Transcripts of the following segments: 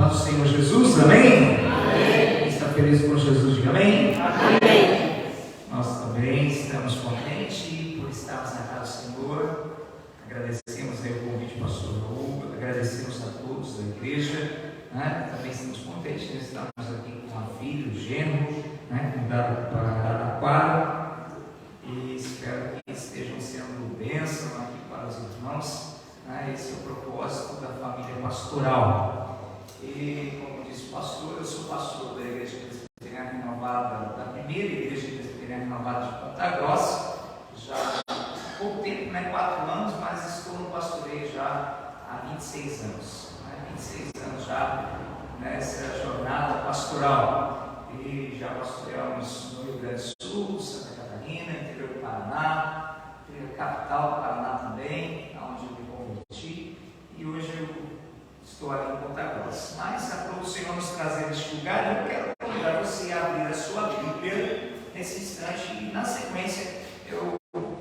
do Senhor Jesus, amém? Amém. Está feliz com Jesus, diga amém? Amém. Nós também estamos contentes por estarmos na casa do Senhor. Agradecemos aí o convite do pastor Raul, agradecemos a todos da igreja, né? Também estamos contentes de estarmos aqui com a filha, o genro, né? Mudado para Araraquara, e espero que estejam sendo bênção aqui para os irmãos, né? Esse é o propósito da família pastoral. E como disse o pastor, eu sou pastor da Igreja Presbiteriana Renovada, da primeira Igreja Presbiteriana Renovada de Ponta Grossa, já há pouco tempo, né, 4 anos, mas estou no pastoreio já há 26 anos, né, 26 anos já nessa jornada pastoral, e já pastoreamos no Rio Grande do Sul, Santa Catarina, interior do Paraná, capital do Paraná também, onde eu me converti, e hoje eu estou aqui em Ponta Grossa. Mas para o Senhor nos trazer neste lugar, eu quero convidar você a abrir a sua Bíblia nesse instante, e na sequência,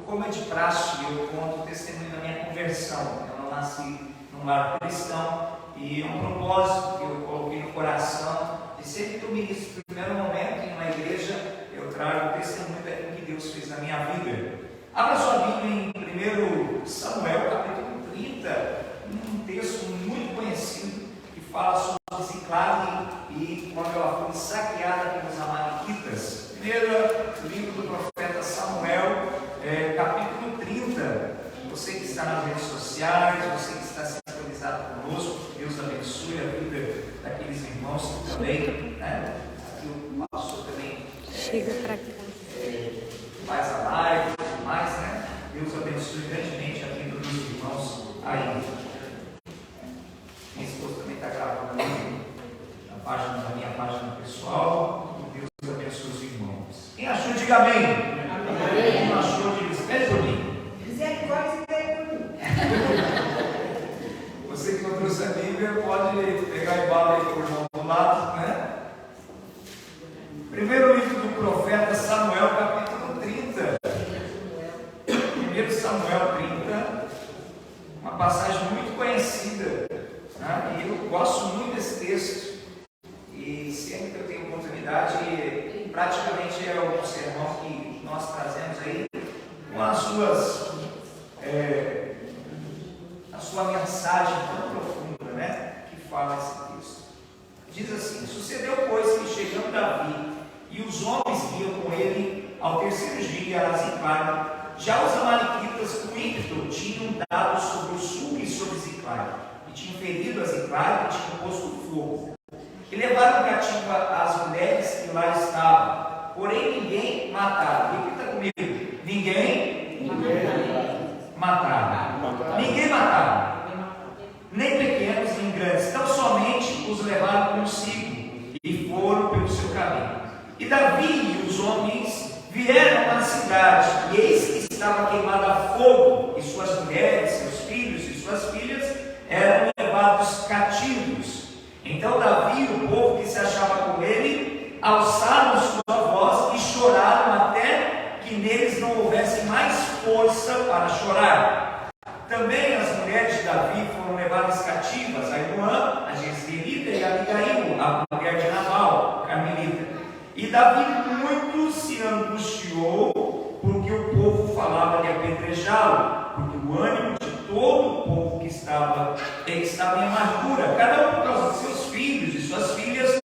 como é de praxe, eu conto o testemunho da minha conversão. Eu não nasci num lar cristão, e é um propósito que eu coloquei no coração, de sempre que eu ministro no primeiro momento em uma igreja, eu trago o testemunho daquilo que Deus fez na minha vida. Abra sua Bíblia em 1 Samuel, capítulo 30, um texto muito conhecido que fala sobre Ziclag e quando ela foi saqueada pelos amalequitas. Primeiro livro do profeta Samuel, capítulo 30. Você que está nas redes sociais, você que está sintonizado conosco, Deus abençoe a vida daqueles irmãos que também, né? Aqui o pastor também chega para cá. Faz a live e tudo mais, né? Deus abençoe grandemente a vida dos irmãos aí. Minha esposa também está gravando aí na minha página pessoal. Deus abençoe os irmãos. Quem achou, diga amém. Amém. Quem não achou, diga pede por mim. Misericórdia, pede por mim. Você que não trouxe a Bíblia, pode pegar e bala aí com o irmão do lado, né? Primeiro livro do profeta Samuel, capítulo 30. 1 Samuel 30, uma passagem muito conhecida, né? E eu gosto muito desse texto, e sempre que eu tenho oportunidade, praticamente é o sermão que nós trazemos aí, com a sua mensagem tão profunda, né? Que fala esse texto. Diz assim: sucedeu, pois, que chegando Davi e os homens que iam com ele ao terceiro dia a Ziclag, já os amalequitas com ímpeto tinham dado sobre o sul e sobre Ziclag, e tinham ferido a Ziclag e tinham posto fogo. E levaram cativo as mulheres que lá estavam, porém ninguém mataram. Repita comigo: ninguém mataram. Ninguém mataram, nem pequenos nem grandes, tão somente os levaram consigo e foram pelo seu caminho. E Davi e os homens vieram à cidade, e eis que estava queimada a fogo, e suas mulheres, seus filhos e suas filhas eram levados cativos. Então Davi e o povo que se achava com ele alçaram sua voz e choraram até que neles não houvesse mais força para chorar. Também as mulheres de Davi foram levadas cativas, Ainoã, a Jezreelita, e Abigail, a mulher de Nabal, Carmelita. E Davi muito se angustiou, porque o povo falava de apedrejá-lo, porque o ânimo de todo o povo que estava em amargura, cada um por causa de seus filhos e suas filhas.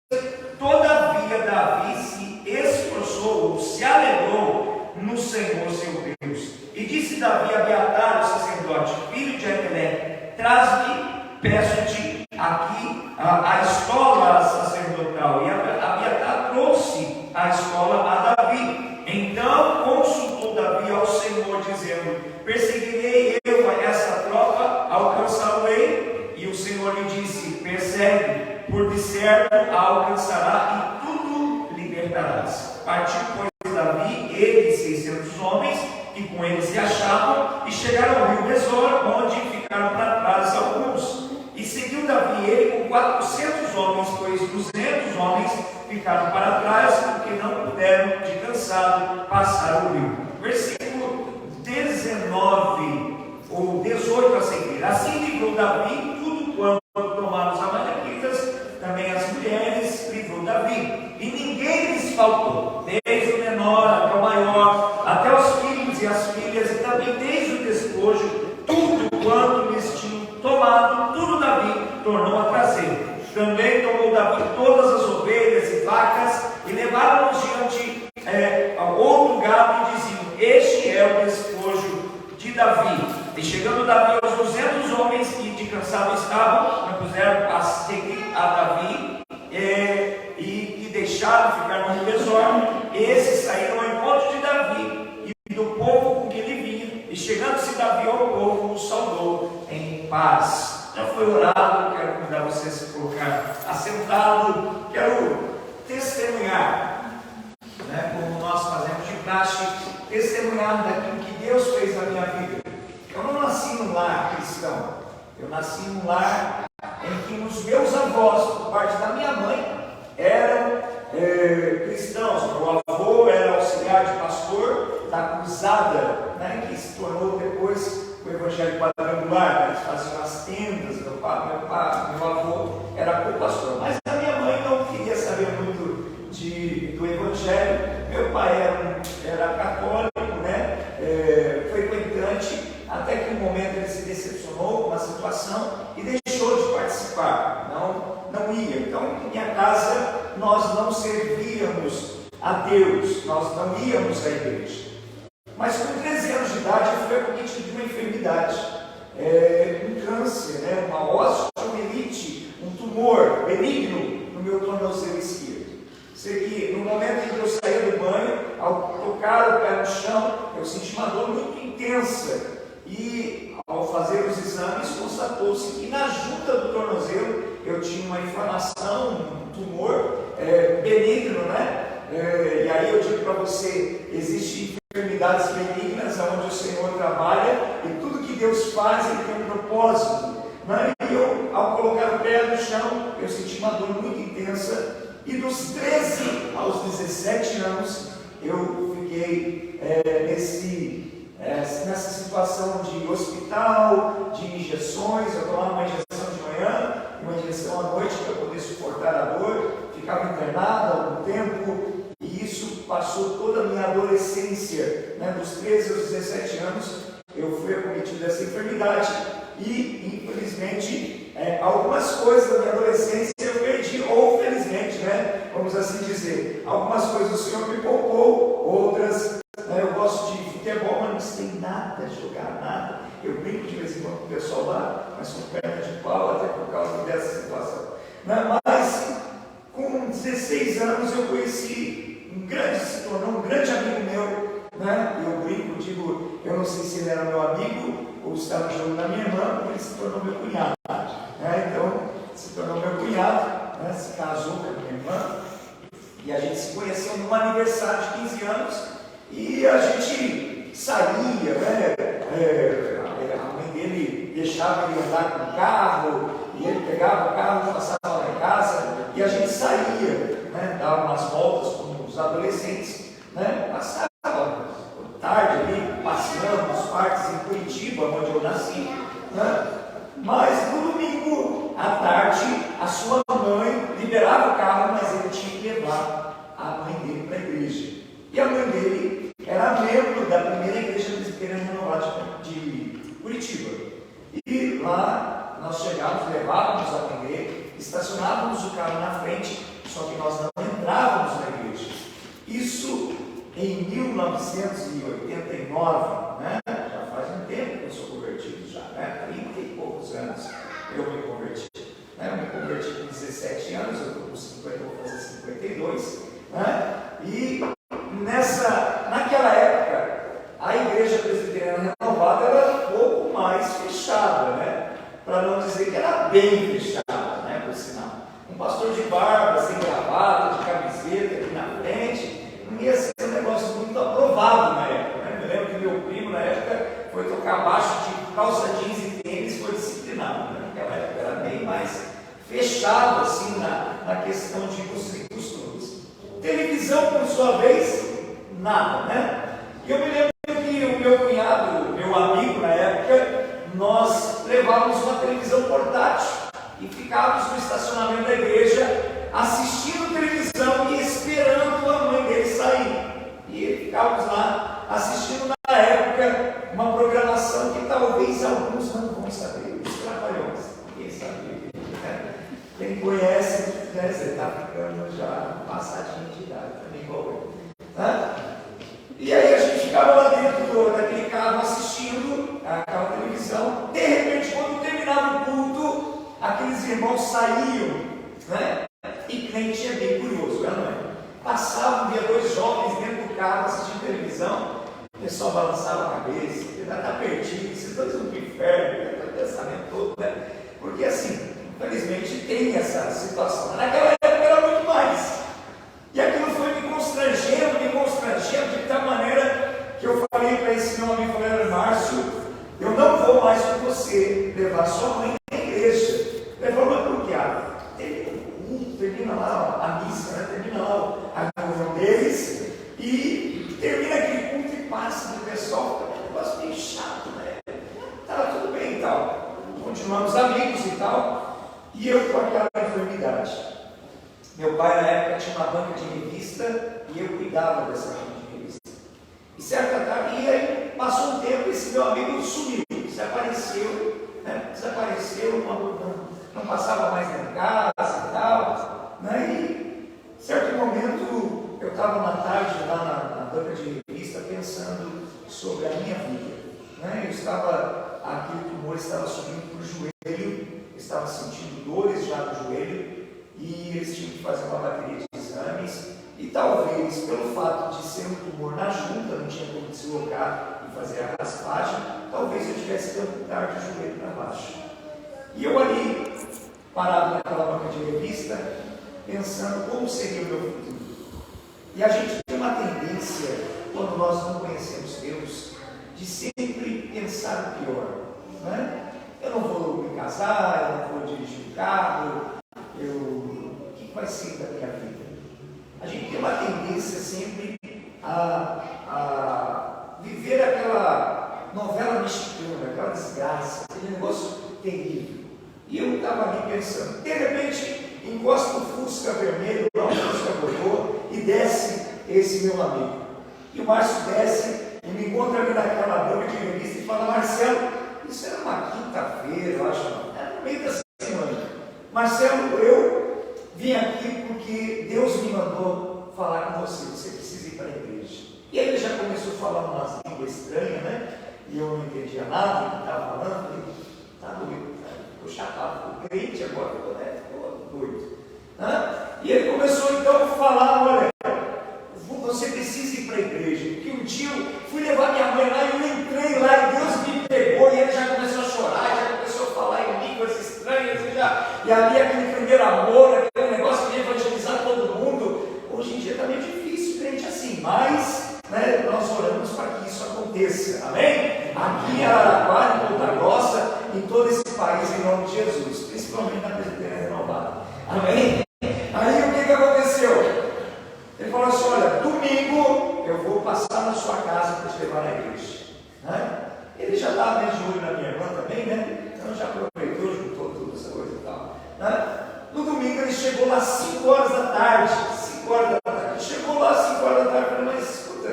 Todavia Davi se esforçou, se alegrou no Senhor seu Deus. E disse Davi a Abiatar, o sacerdote, filho de Ahimelech: traz-me, peço-te, aqui a estola sacerdotal. E Abiatar trouxe a estola a Davi. Então consultou Davi ao Senhor, dizendo: perseguirei eu a essa tropa, alcançá-lo-ei? E o Senhor lhe disse: persegue, por de certo a alcançará e tudo libertarás. Partiu, pois, Davi, ele e 600 homens que com ele se achavam, e chegaram ao rio Besor, onde ficaram para trás alguns. E seguiu Davi ele com 400 homens, pois 200 homens ficaram para trás, porque não puderam, de cansado, passar o rio. Versículo 19 ou 18 a seguir. Assim livrou Davi tudo quanto tomaram os amalequitas, também mulheres livrou Davi, e ninguém lhes faltou, desde o menor até o maior, até os filhos e as filhas, e também desde o despojo, tudo quanto lhes tinham tomado, tudo Davi tornou a trazer. Também tomou Davi todas as ovelhas e vacas, e levaram-nos diante ao outro gado, e diziam: este é o despojo de Davi. E chegando Davi aos 200 homens que de cansado estavam, puseram a seguir a Davi, e deixaram ficar no Besor. Esses saíram ao encontro de Davi e do povo com que ele vinha, e chegando-se Davi ao povo, o saudou em paz. Já foi orado, quero convidar você a se colocar assentado, quero testemunhar, como nós fazemos de praxe, testemunhar daquilo que Deus fez na minha vida. Eu não nasci num lar cristão, eu nasci num lar em que os meus avós, por parte da minha mãe, eram cristãos. Meu avô era auxiliar de pastor da Cruzada, que se tornou depois o Evangelho Quadrangular. Eles faziam as tendas. Meu avô era co-pastor, mas a minha mãe não queria saber muito do Evangelho. Meu pai era católico, frequentante, até que um momento ele se decepcionou com uma situação e deixou de participar, não ia. Então, em minha casa, nós não servíamos a Deus, nós não íamos à igreja. Mas com 13 anos de idade, eu fui acometido de uma enfermidade, um câncer, uma osteomielite, um tumor benigno no meu tornozelo esquerdo. Sei que no momento em que eu saía do banho, ao tocar o pé no chão, eu senti uma dor muito intensa. E ao fazer os exames, constatou-se que na junta do tornozelo eu tinha uma inflamação, um tumor benigno, e aí eu digo para você, existem enfermidades benignas onde o Senhor trabalha, e tudo que Deus faz, Ele tem um propósito. E eu, ao colocar o pé no chão, eu senti uma dor muito intensa, e dos 13 aos 17 anos, eu fiquei nessa situação de hospital, de injeções. Eu tomava uma injeção de manhã, uma injeção à noite para poder suportar a dor, ficava internado há algum tempo, e isso passou toda a minha adolescência, dos 13 aos 17 anos, eu fui acometido dessa enfermidade, e infelizmente, algumas coisas da minha adolescência eu perdi, ou felizmente, vamos assim dizer, algumas coisas o Senhor me poupou, outras, eu gosto de futebol, mas não sei nada, jogar nada. Eu brinco de vez em quando com o pessoal lá, mas sou perna de pau até por causa dessa situação. Mas com 16 anos eu conheci se tornou um grande amigo meu. Eu brinco, digo, eu não sei se ele era meu amigo ou estava jogando na minha irmã, porque ele se tornou meu cunhado. Então, se tornou meu cunhado, se casou com a minha irmã, e a gente se conheceu num aniversário de 15 anos. E a gente saía, a mãe dele deixava ele andar com o carro, e ele pegava o carro, passava lá em casa, e a gente saía, dava umas voltas com os adolescentes, passava tarde ali, passeando nos parques em Curitiba, onde eu nasci, mas no domingo à tarde, a sua mãe liberava o carro, mas ele tinha que levar a mãe dele para a igreja. E a mãe dele era membro da primeira igreja presbiteriana renovada de Curitiba. E lá nós chegávamos, levávamos a atender, estacionávamos o carro na frente, só que nós não entrávamos na igreja. Isso em 1989, já faz um tempo que eu sou convertido já, 30 e poucos anos eu me converti. Eu me converti com 17 anos, eu estou com 50, vou fazer 52, e naquela época, a igreja presbiteriana renovada era um pouco mais fechada, para não dizer que era bem fechada, por sinal. Um pastor de barba, sem gravata, de camiseta aqui na frente, não ia ser um negócio muito aprovado na época. Eu lembro que meu primo, na época, foi tocar baixo de calça jeans e tênis, foi disciplinado. Naquela época era bem mais fechado, assim, na questão de usos e costumes. Televisão, por sua vez, nada, E eu me lembro que o meu cunhado, meu amigo na época, nós levávamos uma televisão portátil e ficávamos no estacionamento da igreja assistindo televisão e esperando a mãe dele sair. E ficávamos lá assistindo na época uma programação que talvez alguns não vão saber, os Trapalhões. Ninguém sabia. Né? Quem conhece, né, você está ficando já passadinho de idade, também igual eu. Né? E aí a gente ficava lá dentro daquele carro assistindo aquela televisão. De repente, quando terminava o culto, aqueles irmãos saíam, né? E crente é bem curioso, não é? Passavam, via dois jovens dentro do carro assistindo televisão, o pessoal balançava a cabeça, está perdido, esses dois vão para o inferno, aquele pensamento todo, né? Porque assim, infelizmente tem essa situação. Naquela época era muito mais. E aquilo foi me constrangendo de tal maneira que eu falei para esse meu amigo, Márcio, eu não vou mais com você levar sua mãe na igreja. Ele falou, mas por quê? Termina lá a missa, né? Termina lá a reunião deles e termina aquele culto e passa do pessoal, fica um negócio meio chato, né? Tá tudo bem e tal. Continuamos amigos e tal, e eu com aquela enfermidade. Meu pai na época tinha uma banca de revista e eu cuidava dessa banca de revista. E certa tarde, e aí passou um tempo, esse meu amigo sumiu, desapareceu, né? Desapareceu, não passava mais na casa e tal, né? E certo momento eu estava na tarde lá na banca de revista pensando sobre a minha vida, né? Aquele tumor estava subindo para o joelho, eu estava sentindo dores já no joelho e eles tinham que fazer uma bateria de exames e talvez pelo fato de ser um tumor na junta, não tinha como deslocar e fazer a raspagem, talvez eu tivesse que amputar de joelho para baixo. E eu ali, parado naquela banca de revista, pensando como seria o meu futuro. E a gente tem uma tendência, quando nós não conhecemos Deus, de sempre pensar o pior. Né? Eu não vou me casar, eu não vou dirigir um carro, o que vai ser da minha vida? A gente tem uma tendência sempre a viver aquela novela mexicana, aquela desgraça, aquele negócio terrível. E eu estava ali pensando, de repente, encosta o Fusca vermelho, o Fusca bordô, e desce esse meu amigo. E o Márcio desce e me encontra ali naquela banca de revista e fala, Marcelo, isso era uma quinta-feira, eu acho, era no meio da semana. Marcelo, eu vim aqui porque Deus me mandou falar com você, você precisa ir para a igreja. E aí ele já começou a falar umas línguas estranhas, né? E eu não entendia nada do que estava falando, falei, tá doido, ficou chapado, ficou crente agora, ficou doido. E ele começou então a falar, olha, você precisa ir para a igreja, porque um dia eu fui levar minha mãe lá e eu entrei lá e Deus me pegou e ele já começou a chorar, já começou a falar em línguas estranhas e ali aquele primeiro amor, aquele negócio de evangelizar todo mundo. Hoje em dia está meio difícil crente assim, mas né, nós oramos para que isso aconteça, amém? Aqui em Araraquara, em Ponta Grossa, em todo esse país, em nome de Jesus, principalmente na Presbiteriana Renovada, amém? Aí o que aconteceu? Ele falou assim, olha, domingo eu vou passar na sua casa para te levar na igreja. Né? Ele já estava meio de olho na minha irmã também, né? Então já aproveitou, juntou toda essa coisa e tal. Né? No domingo ele chegou lá às 5 horas da tarde. 5 horas da tarde. Chegou lá às 5 horas da tarde, eu falei, mas escuta,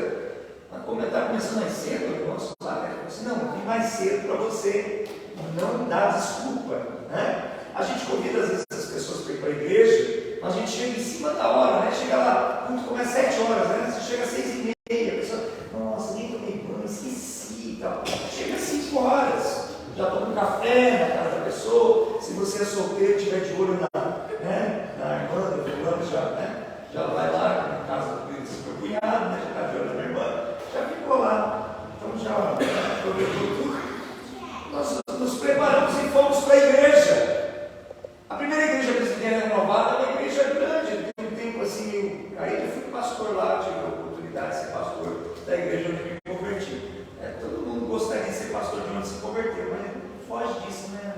como está começando mais cedo, eu posso lá, né? Ele falou assim, não, eu vim mais cedo para você não dar desculpa. Né? A gente convida às vezes as pessoas para ir para a igreja, mas a gente chega em cima da hora, né? Chega lá, o culto começa às 7 horas, né? Você chega às 6h30, a pessoa, nossa, nem tomei banho, esqueci e tal. Chega às 5 horas, já toma um café na casa da pessoa. Se você é solteiro, estiver de olho na irmã, do fulano, já vai lá na casa do seu cunhado, né? Já está de olho na irmã, já ficou lá. Então já aproveitou tudo. Nós nos preparamos e fomos para a igreja. A primeira igreja presbiteriana renovada é uma igreja grande, tem um tempo assim, aí eu fui pastor lá, tive a oportunidade de ser pastor da igreja onde me converti. Todo mundo gostaria de ser pastor de onde se converteu, mas foge disso, né?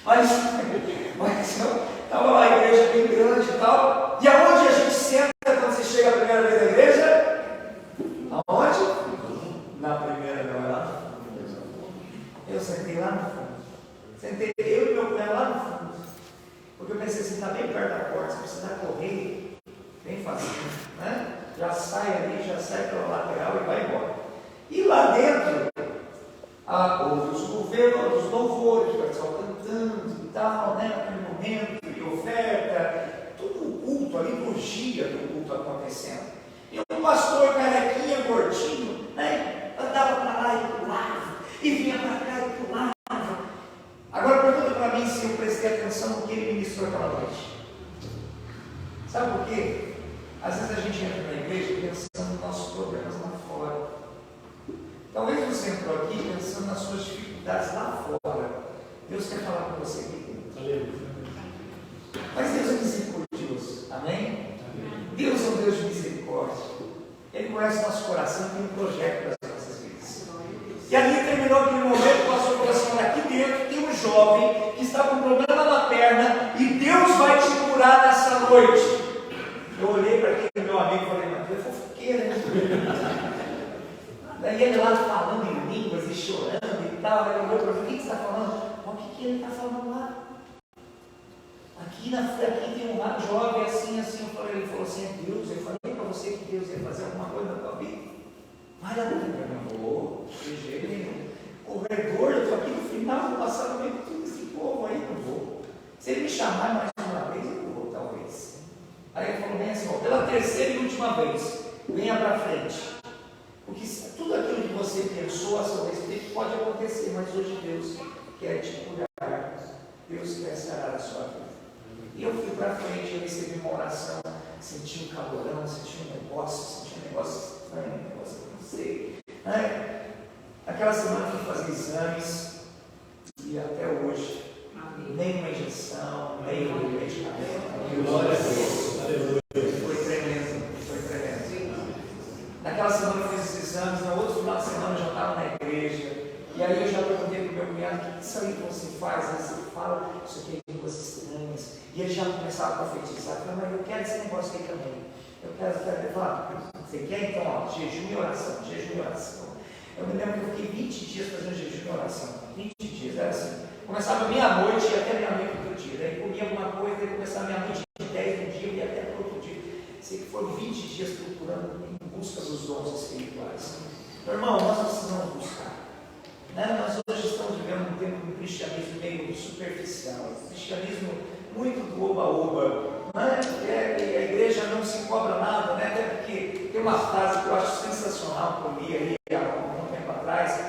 Mas eu estava lá, a igreja bem grande e tal, e aonde a gente senta quando você chega a primeira vez na igreja? Aonde? Na primeira, não é lá? Eu sentei lá no fundo. Sentei eu e meu cunhado lá no fundo. Porque eu pensei assim, está bem perto da porta, se precisar correr, bem facinho, né? Já sai ali, já sai pela lateral e vai embora. E lá dentro, os governos, os louvores, o pessoal cantando e tal, né? Aquele momento de oferta, tudo o culto, a liturgia do culto acontecendo. E um pastor carequinha, gordinho, né? Andava para lá e pulava, e vinha para cá e pulava. Agora pergunta para mim se eu prestei atenção no que ele ministrou aquela noite. Sabe por quê? Às vezes a gente entra na igreja pensando nos nossos problemas lá fora. Talvez você entrou aqui pensando nas suas dificuldades lá fora. Deus quer falar com você aqui dentro. Mas Deus é misericordioso. Amém? Deus é um Deus de misericórdia. Ele conhece nosso coração e tem um projeto para as nossas vidas. E ali terminou aquele momento, o pastor falou assim: olha, aqui dentro tem um jovem que está com um problema na perna e Deus vai te curar nessa noite. Eu olhei para aquele meu amigo e falei: mas tu é fofoqueira, né? Daí ele lá falando em línguas e chorando e tal. Ele olhou para mim: o que você está falando? O que ele está falando lá? Aqui tem um jovem assim. Ele falou assim: é Deus. Eu falei para você que Deus ia fazer alguma coisa na tua vida. Vai lá dentro. Eu não vou, de jeito nenhum. Corredor, eu estou aqui no final, vou passar no meio de tudo esse povo aí, não vou. Se ele me chamar mais uma vez, eu vou, talvez. Aí ele falou bem assim: ó, pela terceira e última vez, venha para frente. Porque tudo aquilo que você pensou a seu respeito pode acontecer, mas hoje Deus quer te curar. Deus quer sarar a sua vida. E eu fui para frente, eu recebi uma oração, senti um calorão, senti um negócio estranho, um negócio que eu não sei. Né? Aquela semana eu fui fazer exames e até hoje, nenhuma injeção, nenhum medicamento. Glória a Deus. Foi tremendo. Naquela semana eu fiz esses exames, no outro final de semana eu já estava na igreja. E aí eu já perguntei para o meu cunhado: o que isso aí que você faz? Aí você fala isso aqui em línguas estranhas. E ele já começava a profetizar. Eu falei: mas eu quero esse negócio aí também. Eu quero falar: você quer? Então, ó, jejum e oração. Eu me lembro que eu fiquei 20 dias fazendo jejum e oração. 20 dias, era assim. Começava meia-noite e até meia-noite do outro dia. Daí comia alguma coisa, daí começava meia-noite e 10 no dia e até para o outro dia. Sei que foram 20 dias procurando em busca dos dons espirituais. Meu irmão, nós precisamos buscar. Né? Nós hoje estamos vivendo um tempo de cristianismo meio superficial, cristianismo muito do oba-oba, né? E a igreja não se cobra nada, né? Até porque tem uma frase que eu acho sensacional, que eu li aí há algum tempo atrás.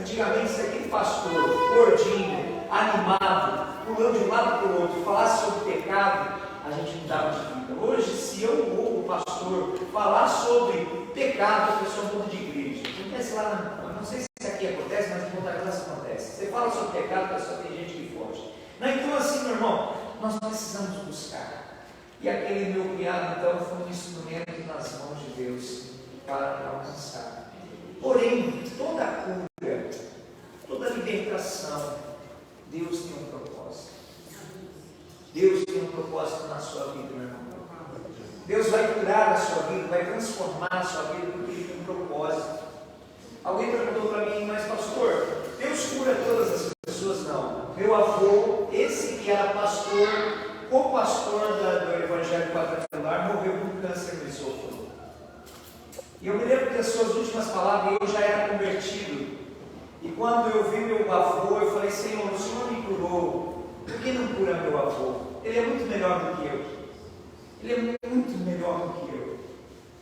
Antigamente, se aquele pastor gordinho, animado, pulando de um lado para o outro, falasse sobre pecado, a gente mudava de vida. Hoje, se eu ou o pastor falar sobre pecado, a pessoa muda de igreja. Acontece lá, não sei se aqui acontece, mas em Ponta Grossa acontece. Você fala sobre pecado, a pessoa tem gente que foge. Então assim, meu irmão, nós precisamos buscar. E aquele meu cunhado, então, foi um instrumento nas mãos de Deus para alcançar. Porém, toda cura, toda libertação, Deus tem um propósito. Deus tem um propósito na sua vida, meu irmão. Deus vai curar a sua vida, vai transformar a sua vida, porque Ele tem um propósito. Alguém perguntou para mim: mas pastor, Deus cura todas as pessoas? Não. Meu avô, esse que era pastor, co-pastor do Evangelho Quadrangular, morreu com câncer no esôfago. E eu me lembro que as suas últimas palavras: eu já era convertido. E quando eu vi meu avô, eu falei: Senhor, o Senhor me curou, por que não cura meu avô? Ele é muito melhor do que eu. Ele é muito melhor do que eu.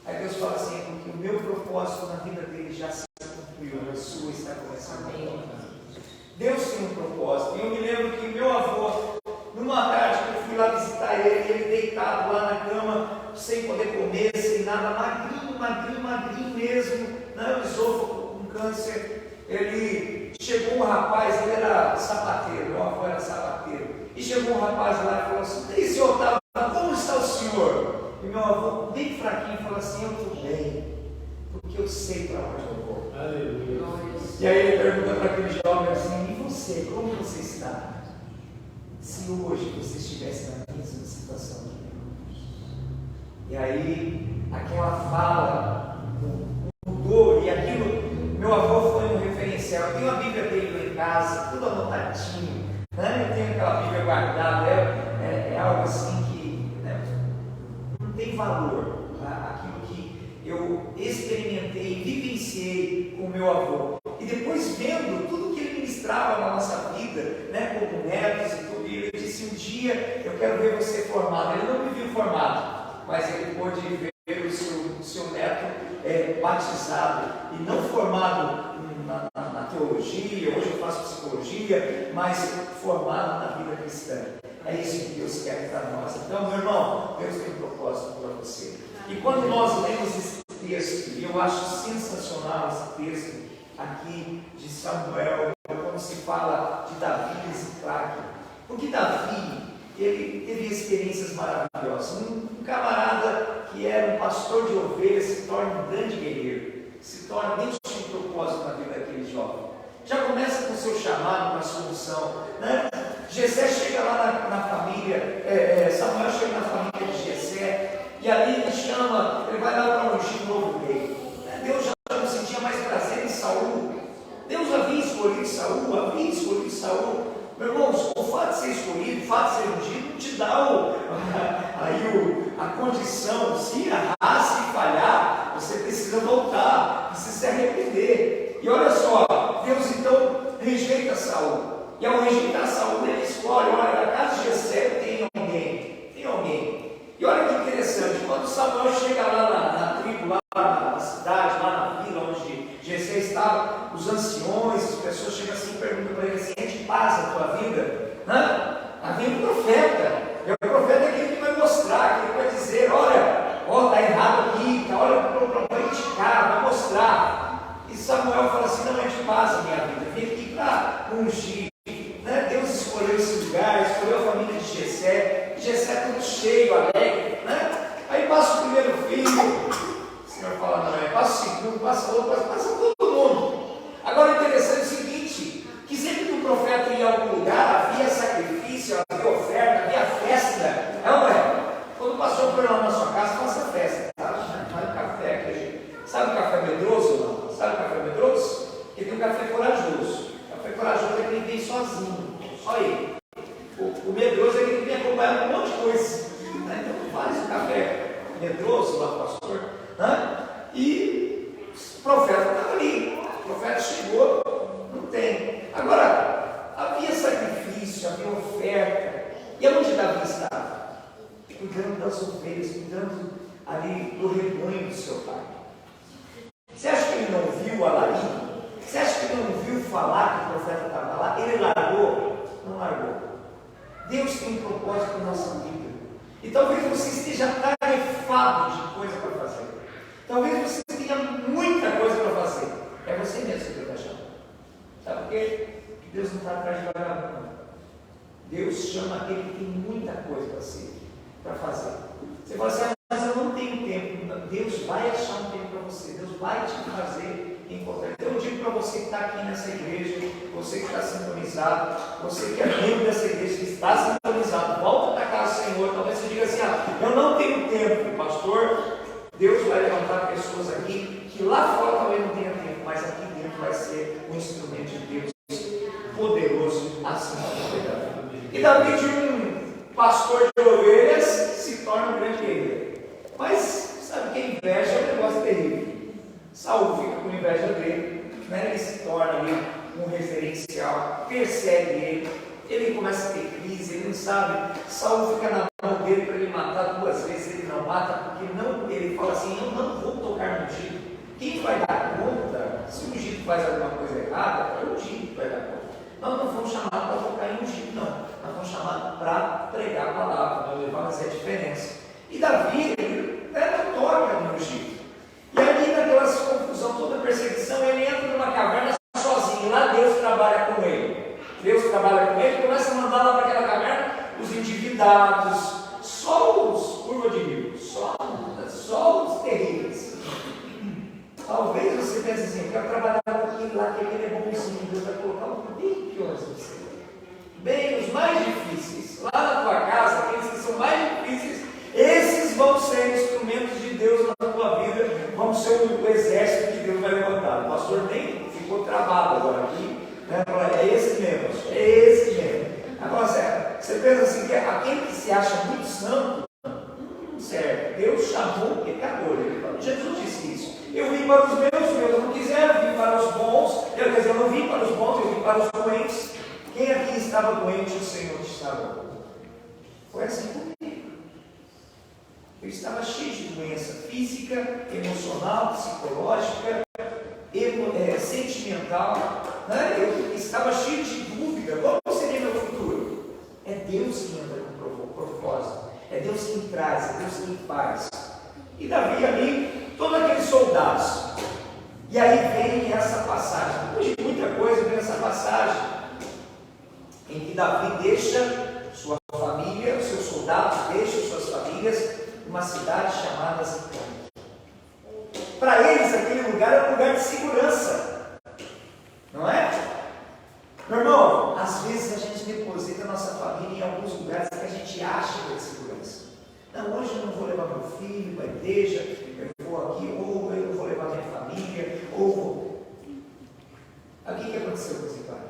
Aí Deus fala assim: é porque o meu propósito na vida dele já se cumpriu, a sua está começando. Deus tem um propósito. E eu me lembro que meu avô, numa tarde que eu fui lá visitar ele deitado lá na cama, sem poder comer, sem nada, magrinho mesmo, né? O esôfago com câncer. Ele chegou um rapaz, ele era sapateiro, meu avô era sapateiro. E chegou um rapaz lá e falou assim: e senhor Otávio, como está o senhor? E meu avô, bem fraquinho, falou assim: eu estou bem, porque eu sei para onde eu vou. Aleluia. E aí ele pergunta para aquele jovem assim: e você, como você está? Se hoje você estivesse na mesma situação que eu. E aí, aquela fala mudou, e aquilo, meu avô foi um referencial. Eu tenho a Bíblia dele lá em casa, tudo anotadinho, né? Eu tenho aquela Bíblia guardada, é algo assim valor, tá? Aquilo que eu experimentei, vivenciei com o meu avô. E depois vendo tudo que ele ministrava na nossa vida, né, como netos e tudo, e ele disse: um dia eu quero ver você formado. Ele não me viu formado, mas ele pôde ver o seu neto batizado, e não formado na teologia, hoje eu faço psicologia, mas formado na vida cristã. É isso que Deus quer para nós. Então, meu irmão, Deus tem um propósito para você. E quando nós lemos esse texto, e eu acho sensacional esse texto aqui de Samuel, quando se fala de Davi e Ziclague, porque Davi, ele teve experiências maravilhosas. Um camarada que era um pastor de ovelhas se torna um grande guerreiro, se torna, Deus tinha um propósito na vida daquele jovem. Já começa com o seu chamado, com a solução, né? Jessé chega lá na família, Samuel chega na família de Jessé, e ali ele chama, ele vai lá para ungir um novo rei. Deus já não sentia mais prazer em Saul. Deus havia escolhido Saul. Meu irmão, o fato de ser escolhido, o fato de ser ungido, não te dá a condição. Se errar, se falhar, você precisa voltar, precisa se arrepender. E olha só, Deus então rejeita Saul. E ao rejeitar Saul, ele escolhe: olha, na casa de Jessé tem alguém. E olha que interessante, quando Samuel chega lá na tribo, lá na cidade, lá na vila onde Jessé estava, os anciões, as pessoas chegam assim e perguntam para ele assim: é de paz a tua vida? Havia um profeta, e o profeta é aquele que vai mostrar, que vai dizer: olha, está errado aqui, olha, vai indicar, vai mostrar. E Samuel fala assim: não é de paz a minha vida, vim aqui para ungir. Deus escolheu esse lugar, escolheu a família de Jessé, Jessé tudo cheio, alegre, né? Aí passa o primeiro filho, o Senhor fala: não, passa o segundo, passa o outro, passa todo mundo. Agora o interessante é o seguinte, que sempre que o profeta ia a algum lugar, havia sacrifício, havia oferta, havia festa, não é? Quando passou por lá na sua casa, faça festa, tá? Faz café aqui. Sabe o café medroso? Não? Sabe o café medroso? Porque tem um café corajoso. O café corajoso é aquele que vem sozinho, só ele. O medroso é aquele que vem acompanhado com um monte de coisa. Então faz o café medroso lá, pastor. E o profeta estava ali. O profeta chegou, não tem. Agora, havia sacrifício, havia oferta. E aonde Davi estava? Cuidando das ovelhas, cuidando ali do rebanho do seu pai. Você acha que ele não viu a Laí? Você acha que ele não viu falar que o profeta estava lá? Ele largou? Não largou. Deus tem um propósito na nossa vida. E talvez você esteja tarefado de coisa para fazer. Talvez você tenha muita coisa para fazer. É você mesmo que Deus está chamando. Sabe por quê? Porque Deus não está atrás de vagabundo. Deus chama aquele que tem muita coisa para fazer. Você fala assim: mas eu não tenho tempo. Deus vai achar um tempo para você. Deus vai te fazer encontrar. Então eu digo para você que está aqui nessa igreja, você que está sintonizado, você que é membro dessa igreja, que está sintonizado, volta para casa do Senhor. Talvez você diga assim: eu não tenho tempo, pastor. Deus vai levantar pessoas aqui que lá fora talvez não tenha tempo, mas aqui dentro vai ser um instrumento de Deus poderoso assim como foi Davi. E Davi, de um pastor de ovelhas, se torna um grande guerreiro. Mas sabe que a inveja é um negócio terrível. Saul fica com inveja dele, né? Ele se torna ali um referencial, persegue ele começa a ter crise, ele não sabe. Saul fica na mão dele para ele matar 2 vezes, ele não mata, porque não, ele fala assim: eu não vou tocar no ungido. Quem vai dar conta, se o ungido faz alguma coisa errada, é o ungido que vai dar conta. Nós não fomos chamados para tocar em ungido, não. Nós fomos chamados para pregar a palavra, para levar a fazer a diferença. E Davi, ele não toca no ungido. E ali naquela confusão, toda perseguição, ele entra numa caverna sozinho. Lá Deus trabalha com ele. Deus trabalha com ele, começa a mandar lá para aquela caverna os endividados, só os curva de rio, só os terríveis. Talvez você pense assim: eu quero trabalhar com aquele lá, que aquele é bonzinho. Deus vai colocar um bem pior em você. Bem, os mais difíceis, lá na tua casa, aqueles que são mais difíceis, esses vão ser instrumentos de Deus na tua vida, vão ser o exército que Deus vai levantar. O pastor nem ficou travado agora aqui, né? É esse mesmo. Agora, você pensa assim, que aquele que se acha muito santo, certo. Deus chamou o pecador. Jesus disse isso. Eu vim para os meus não quiseram, eu vim para os bons. Eu não vim para os bons, eu vim para os doentes. Quem aqui estava doente, o Senhor estava? Foi assim comigo. Eu estava cheio de doença física, emocional, psicológica, sentimental. Né? Eu estava cheio de dúvida. Qual seria meu futuro? É Deus que anda com propósito. É Deus quem traz, é Deus quem faz. E Davi ali, todos aqueles soldados. E aí vem essa passagem. Depois de muita coisa, vem essa passagem em que Davi deixa sua família, os seus soldados deixam suas famílias numa cidade chamada Ziclague. Para eles, aquele lugar era um lugar de segurança. Não é? Meu irmão, às vezes a gente deposita a nossa família em alguns lugares que a gente acha que é de segurança. Não, hoje eu não vou levar meu filho para a igreja, eu vou aqui, ou eu não vou levar minha família, ou vou. O que aconteceu com Ziclague?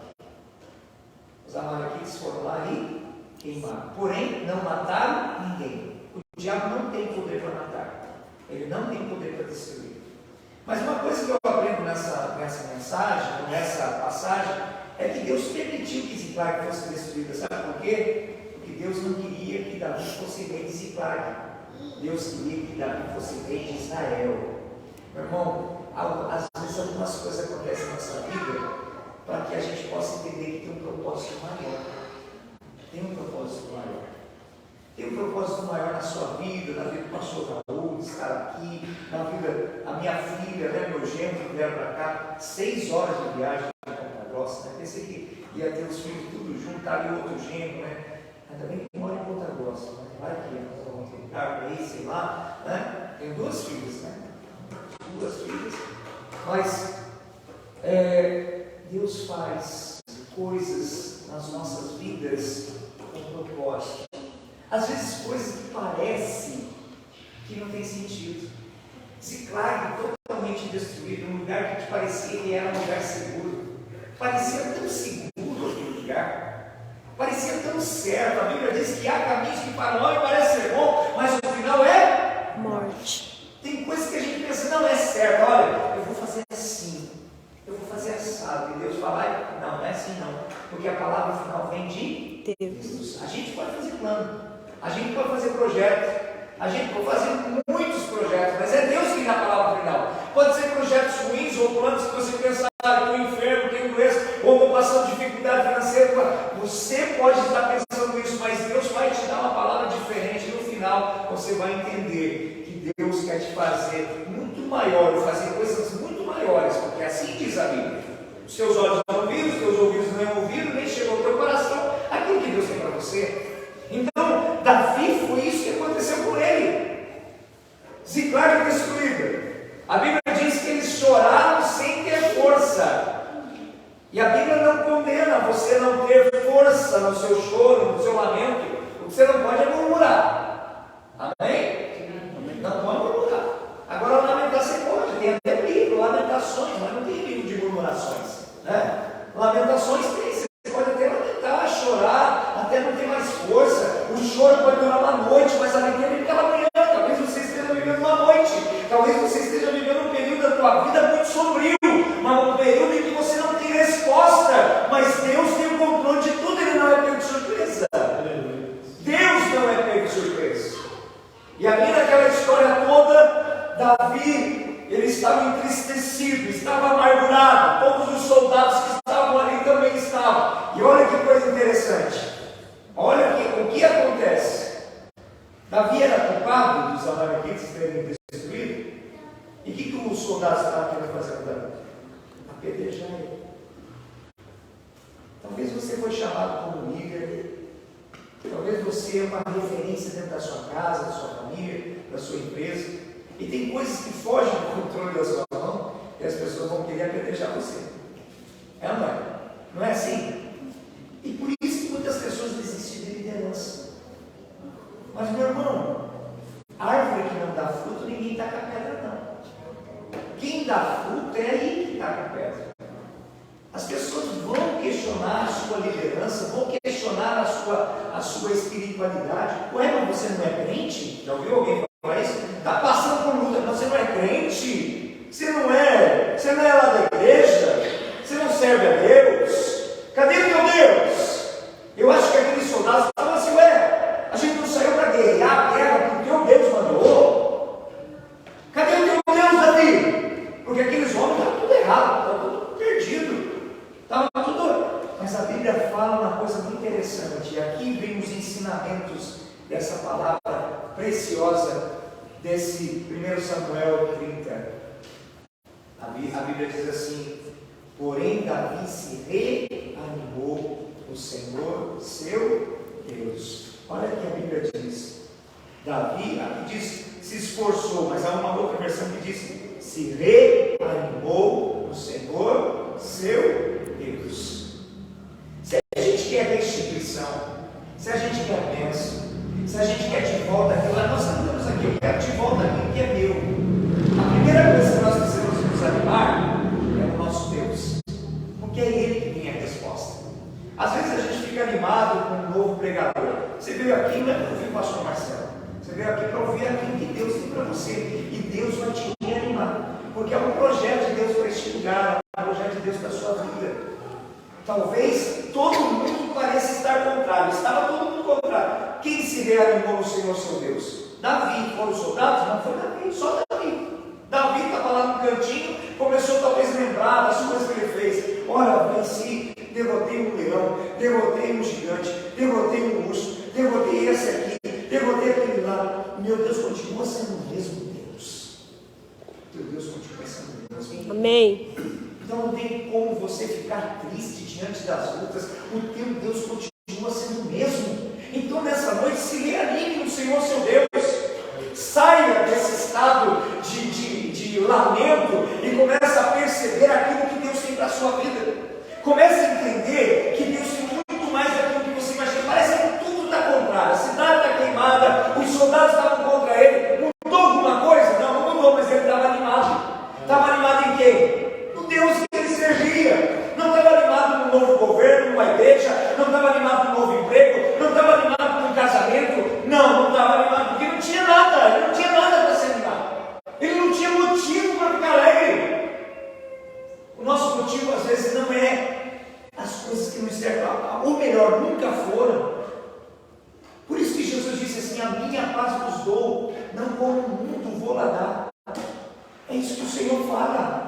Os amalequitas foram lá e queimaram. Porém, não mataram ninguém. O diabo não tem poder para matar. Ele não tem poder para destruir. Mas uma coisa que eu aprendo nessa mensagem, nessa passagem, é que Deus permitiu que Ziclague fosse destruída. Sabe por quê? Porque Deus não queria que Davi fosse rei de Ziclague. Deus queria que Davi fosse rei de Israel. Meu irmão, às vezes algumas coisas acontecem na nossa vida para que a gente possa entender que tem um propósito maior. Tem um propósito maior. Tem um propósito maior na sua vida, na vida do pastor Raul, de estar aqui, na vida da minha filha, né, meu genro que vieram para cá, 6 horas de viagem para Ponta Grossa, né? Pensei que ia ter os filhos tudo junto, tá ali outro genro, né? Ainda bem que mora em Ponta Grossa, né? Vai que nós vamos ter carro aí, sei lá, né? Tenho 2 filhas, né? 2 filhas, mas Deus faz coisas nas nossas vidas com propósito. Às vezes coisas que parecem que não tem sentido. Ziclague totalmente destruído, um lugar que parecia que era um lugar seguro. Parecia tão seguro aquele lugar. Parecia tão certo. A Bíblia diz que há caminhos que para o homem parecem ser bom, mas o final é morte. Tem coisas que a gente pensa, não é certo. Olha, eu vou fazer assim, eu vou fazer assado. E Deus fala, não é assim não. Porque a palavra final vem de Deus. A gente pode fazer plano. A gente pode fazer projetos, a gente pode fazer muitos projetos, mas é Deus que dá a palavra final. Pode ser projetos ruins ou planos que você pensa, estou enfermo, tenho doença, ou vou passar dificuldade financeira. Você pode estar pensando isso, mas Deus vai te dar uma palavra diferente. No final, você vai entender que Deus quer te fazer muito maior, fazer coisas muito maiores, porque assim diz a Bíblia. Os seus olhos não viram, os teus ouvidos não ouviram, nem chegou ao teu coração aquilo que Deus tem para você. Então, Davi foi isso que aconteceu com ele. Ziclague destruída. A Bíblia diz que eles choraram sem ter força. E a Bíblia não condena você não ter força no seu choro, no seu lamento. O que você não pode é murmurar. Amém? Não pode murmurar. Agora, lamentar você pode. Tem até livro, lamentações, mas não tem livro de murmurações. Né? Lamentações tem. Você pode até lamentar, chorar, até não ter mais força. O choro pode durar uma noite, mas a alegria vem pela manhã. Talvez você esteja vivendo uma noite. Talvez você esteja vivendo um período da tua vida muito sombrio, mas um período em que você não tem resposta. Mas Deus tem o controle de tudo, Ele não é pego de surpresa. Deus não é pego de surpresa. E ali naquela história toda, Davi, ele estava entristecido, estava amargurado. Todos os soldados que estavam ali também estavam. E olha que coisa interessante. Olha o que acontece. Davi era culpado dos amalequitas terem destruído. E o que os soldados estavam querendo fazer com Davi? Apedrejar ele. Talvez você foi chamado como líder. Talvez você é uma referência dentro da sua casa, da sua família, da sua empresa. E tem coisas que fogem do controle da sua mão e as pessoas vão querer apedrejar você. É ou não é? Não é assim? E por isso que muitas pessoas desistem de liderança. Mas, meu irmão, árvore que não dá fruto, ninguém taca pedra, não. Quem dá fruto é aí que taca pedra. As pessoas vão questionar a sua liderança, vão questionar a sua espiritualidade. Ué, mas você não é crente? Já ouviu alguém palavra preciosa desse 1 Samuel 30. A Bíblia diz assim: porém Davi se reanimou no Senhor, seu Deus. Olha o que a Bíblia diz. Davi, aqui diz se esforçou, mas há uma outra versão que diz se reanimou no Senhor, seu Deus. Se a gente quer restituição, se a gente quer bênção, se a gente quer de volta aquilo, nós estamos aqui, eu quero de volta aquilo que é meu. A primeira coisa que nós precisamos nos animar é o nosso Deus, porque é Ele que tem a resposta. Às vezes a gente fica animado com um novo pregador. Você veio aqui não é para ouvir o pastor Marcelo, você veio aqui para ouvir aquilo que Deus tem para você, e Deus vai te reanimar, porque é um projeto de Deus para este lugar, é um projeto de Deus para a sua vida. Talvez todo mundo pareça estar contrário, estava todo mundo contrário. Quem se reanimou no Senhor seu Deus? Davi. Foram os soldados? Não foi Davi, só Davi. Davi estava lá no cantinho, começou talvez a lembrar das coisas que ele fez. Olha, venci, derrotei um leão, derrotei um gigante, derrotei um urso, derrotei esse aqui, derrotei aquele lá. Meu Deus continua sendo o mesmo Deus. Teu Deus continua sendo o mesmo. Amém. Então não tem como você ficar triste diante das lutas. O teu Deus continua sendo o mesmo. Então nessa noite se reanime no Senhor seu Deus. Saia desse estado de lamento e comece a perceber aquilo que Deus tem para a sua vida. Comece a entender que Deus tem muito mais daquilo que você imagina. Parece que tudo está contrário. A cidade está queimada, os soldados estavam contra ele. Mudou alguma coisa? Não mudou, mas ele estava animado. Estava animado em quê? Deus que ele servia. Não estava animado com um novo governo, numa igreja, não estava animado com um novo emprego, não estava animado com um casamento, não estava animado, porque não tinha nada, ele não tinha nada para se animar, ele não tinha motivo para ficar alegre. O nosso motivo às vezes não é as coisas que nos servem, ou melhor, nunca foram. Por isso que Jesus disse assim: a minha paz vos dou, não como o mundo vou lá dar. É isso que o Senhor fala.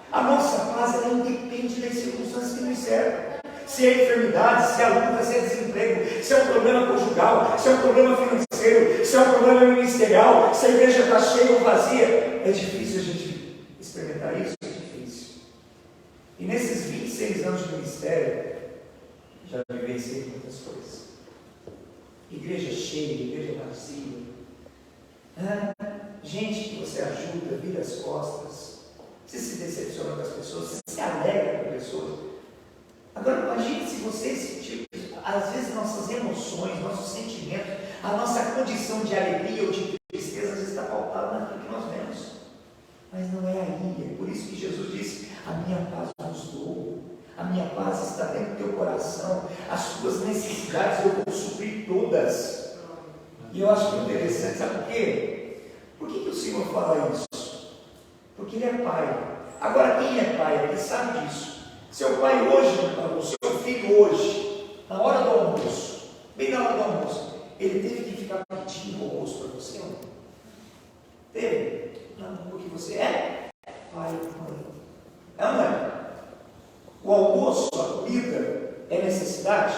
A nossa paz ela independe das circunstâncias que nos servem. Se é enfermidade, se é luta, se é desemprego, se é um problema conjugal, se é um problema financeiro, se é um problema ministerial, se a igreja está cheia ou vazia. É difícil a gente experimentar isso, é difícil. E nesses 26 anos de ministério, já vivenciei muitas coisas. Igreja cheia, igreja vazia. Gente que você ajuda, vira as costas. Você se decepciona com as pessoas, você se alegra com pessoas. Agora imagine se você sentir, às vezes nossas emoções, nossos sentimentos, a nossa condição de alegria ou de tristeza, às vezes está pautada naquilo que nós vemos. Mas não é aí, é por isso que Jesus disse: a minha paz vos dou, a minha paz está dentro do teu coração, as tuas necessidades eu vou suprir todas. E eu acho que é interessante, sabe por quê? Por que o Senhor fala isso? Porque Ele é Pai. Agora, quem é Pai? Ele sabe disso. Seu pai hoje, o seu filho hoje, na hora do almoço, bem na hora do almoço, ele teve que ficar pedindo almoço para você, não? Teve? Não, porque você é pai e mãe. É ou não é? O almoço, a comida, é necessidade?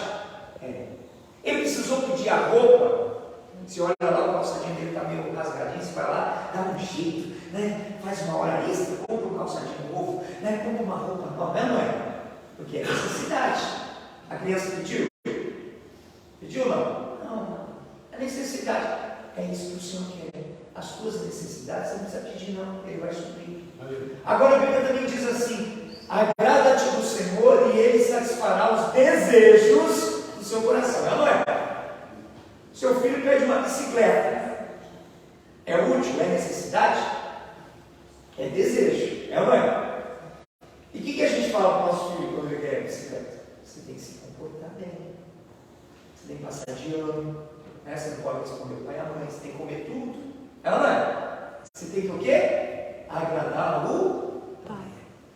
É. Ele precisou pedir a roupa. Você olha lá, o calçadinho dele está meio rasgadinho, você vai lá, dá um jeito, né? Faz uma hora extra, compra um calçadinho novo, né? Compra uma roupa nova, não é? Porque é necessidade. A criança pediu? Pediu ou não? Não. É necessidade. É isso que o Senhor quer. As tuas necessidades você não precisa pedir, não. Ele vai suprir. Agora a Bíblia também diz assim: agrada-te do Senhor e Ele satisfará os desejos do seu coração. Não é? Seu filho pede uma bicicleta. É útil? É necessidade? É desejo. É ou não é? E o que a gente fala para o nosso filho quando ele quer bicicleta? Você tem que se comportar bem. Você tem que passar de ano. Né? Você não pode responder o pai e a mãe. Você tem que comer tudo. É ou não é? Você tem que o quê? Agradar o pai.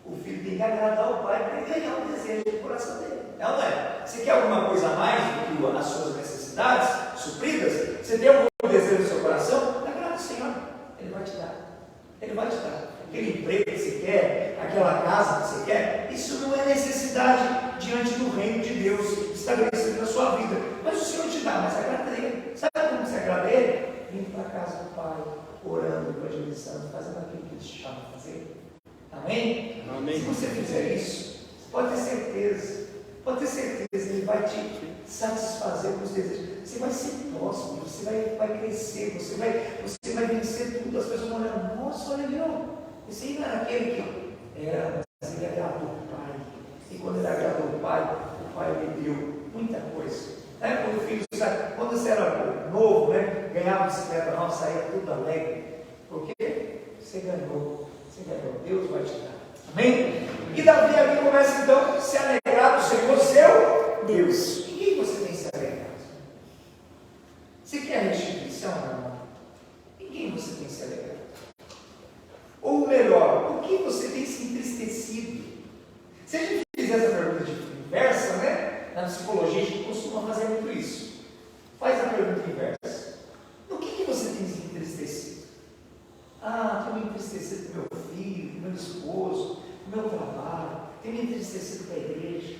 O filho tem que agradar o pai para ele ganhar o desejo do coração dele. É ou não é? Você quer alguma coisa a mais do que as suas necessidades supridas? Você tem algum desejo no seu coração? Agrada o Senhor. Ele vai te dar. Ele vai te dar. Aquele emprego que você quer, aquela casa que você quer, isso não é necessidade diante do reino de Deus estabelecido na sua vida. Mas o Senhor te dá, mas agrada Ele. Sabe como você agrada Ele? indo para a casa do Pai, orando, evangelizando, fazendo aquilo que Ele te chama a fazer. Amém? Amém. Se você fizer isso, pode ter certeza, Ele vai te satisfazer com os desejos. Você vai ser próximo, você vai crescer, você vai vencer tudo. As pessoas vão olhar, nossa, olha ali, esse aí não era aquele que era, mas ele agradou o Pai. E quando ele agradou o Pai lhe deu muita coisa. Quando o filho, quando você era novo, ganhava bicicleta nova, saía tudo alegre. Por quê? Você ganhou. Deus vai te dar. Amém? E Davi aqui começa então a se alegrar do Senhor, seu Deus. Em quem você tem se alegrado? Você quer restituição, meu irmão? Em quem você tem se alegrado? Ou melhor, por que você tem se entristecido? Se a gente fizer essa pergunta inversa, na psicologia a gente costuma fazer muito isso. Faz a pergunta inversa. No que você tem se entristecido? Tenho me entristecido com meu filho, com meu esposo, com meu trabalho, tenho me entristecido com a igreja.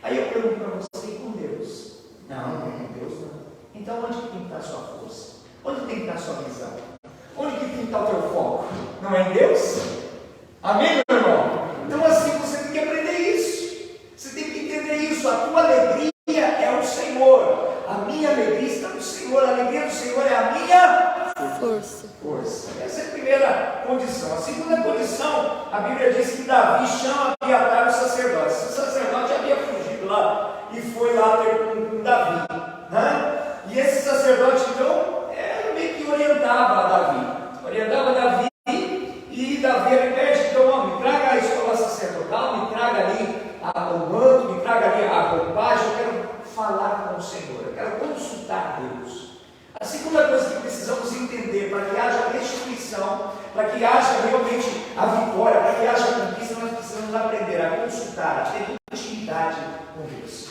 Aí eu pergunto para você, e com Deus? Não, com Deus não. Então onde que tem que estar a sua força? Onde tem que estar a sua visão? Onde que tem que estar o teu foco? Não é em Deus? Amém, meu irmão? Então assim você tem que aprender isso. Você tem que entender isso. A tua alegria é o Senhor. A minha alegria está no Senhor. A alegria do Senhor é a minha Força. Essa é a primeira condição. A segunda condição, a Bíblia diz que Davi chama Abiatar o sacerdote. O sacerdote havia fugido lá e foi lá ter com Davi. E esse sacerdote, então, meio que orientava Davi. E Davi ele pede, então, me traga a escola sacerdotal, me traga ali o manto, me traga ali a roupagem, eu quero falar com o Senhor, eu quero consultar Deus. A segunda coisa que precisamos entender, para que haja restituição, para que haja realmente a vitória, para que haja a conquista, nós precisamos aprender a consultar, a ter intimidade com Deus.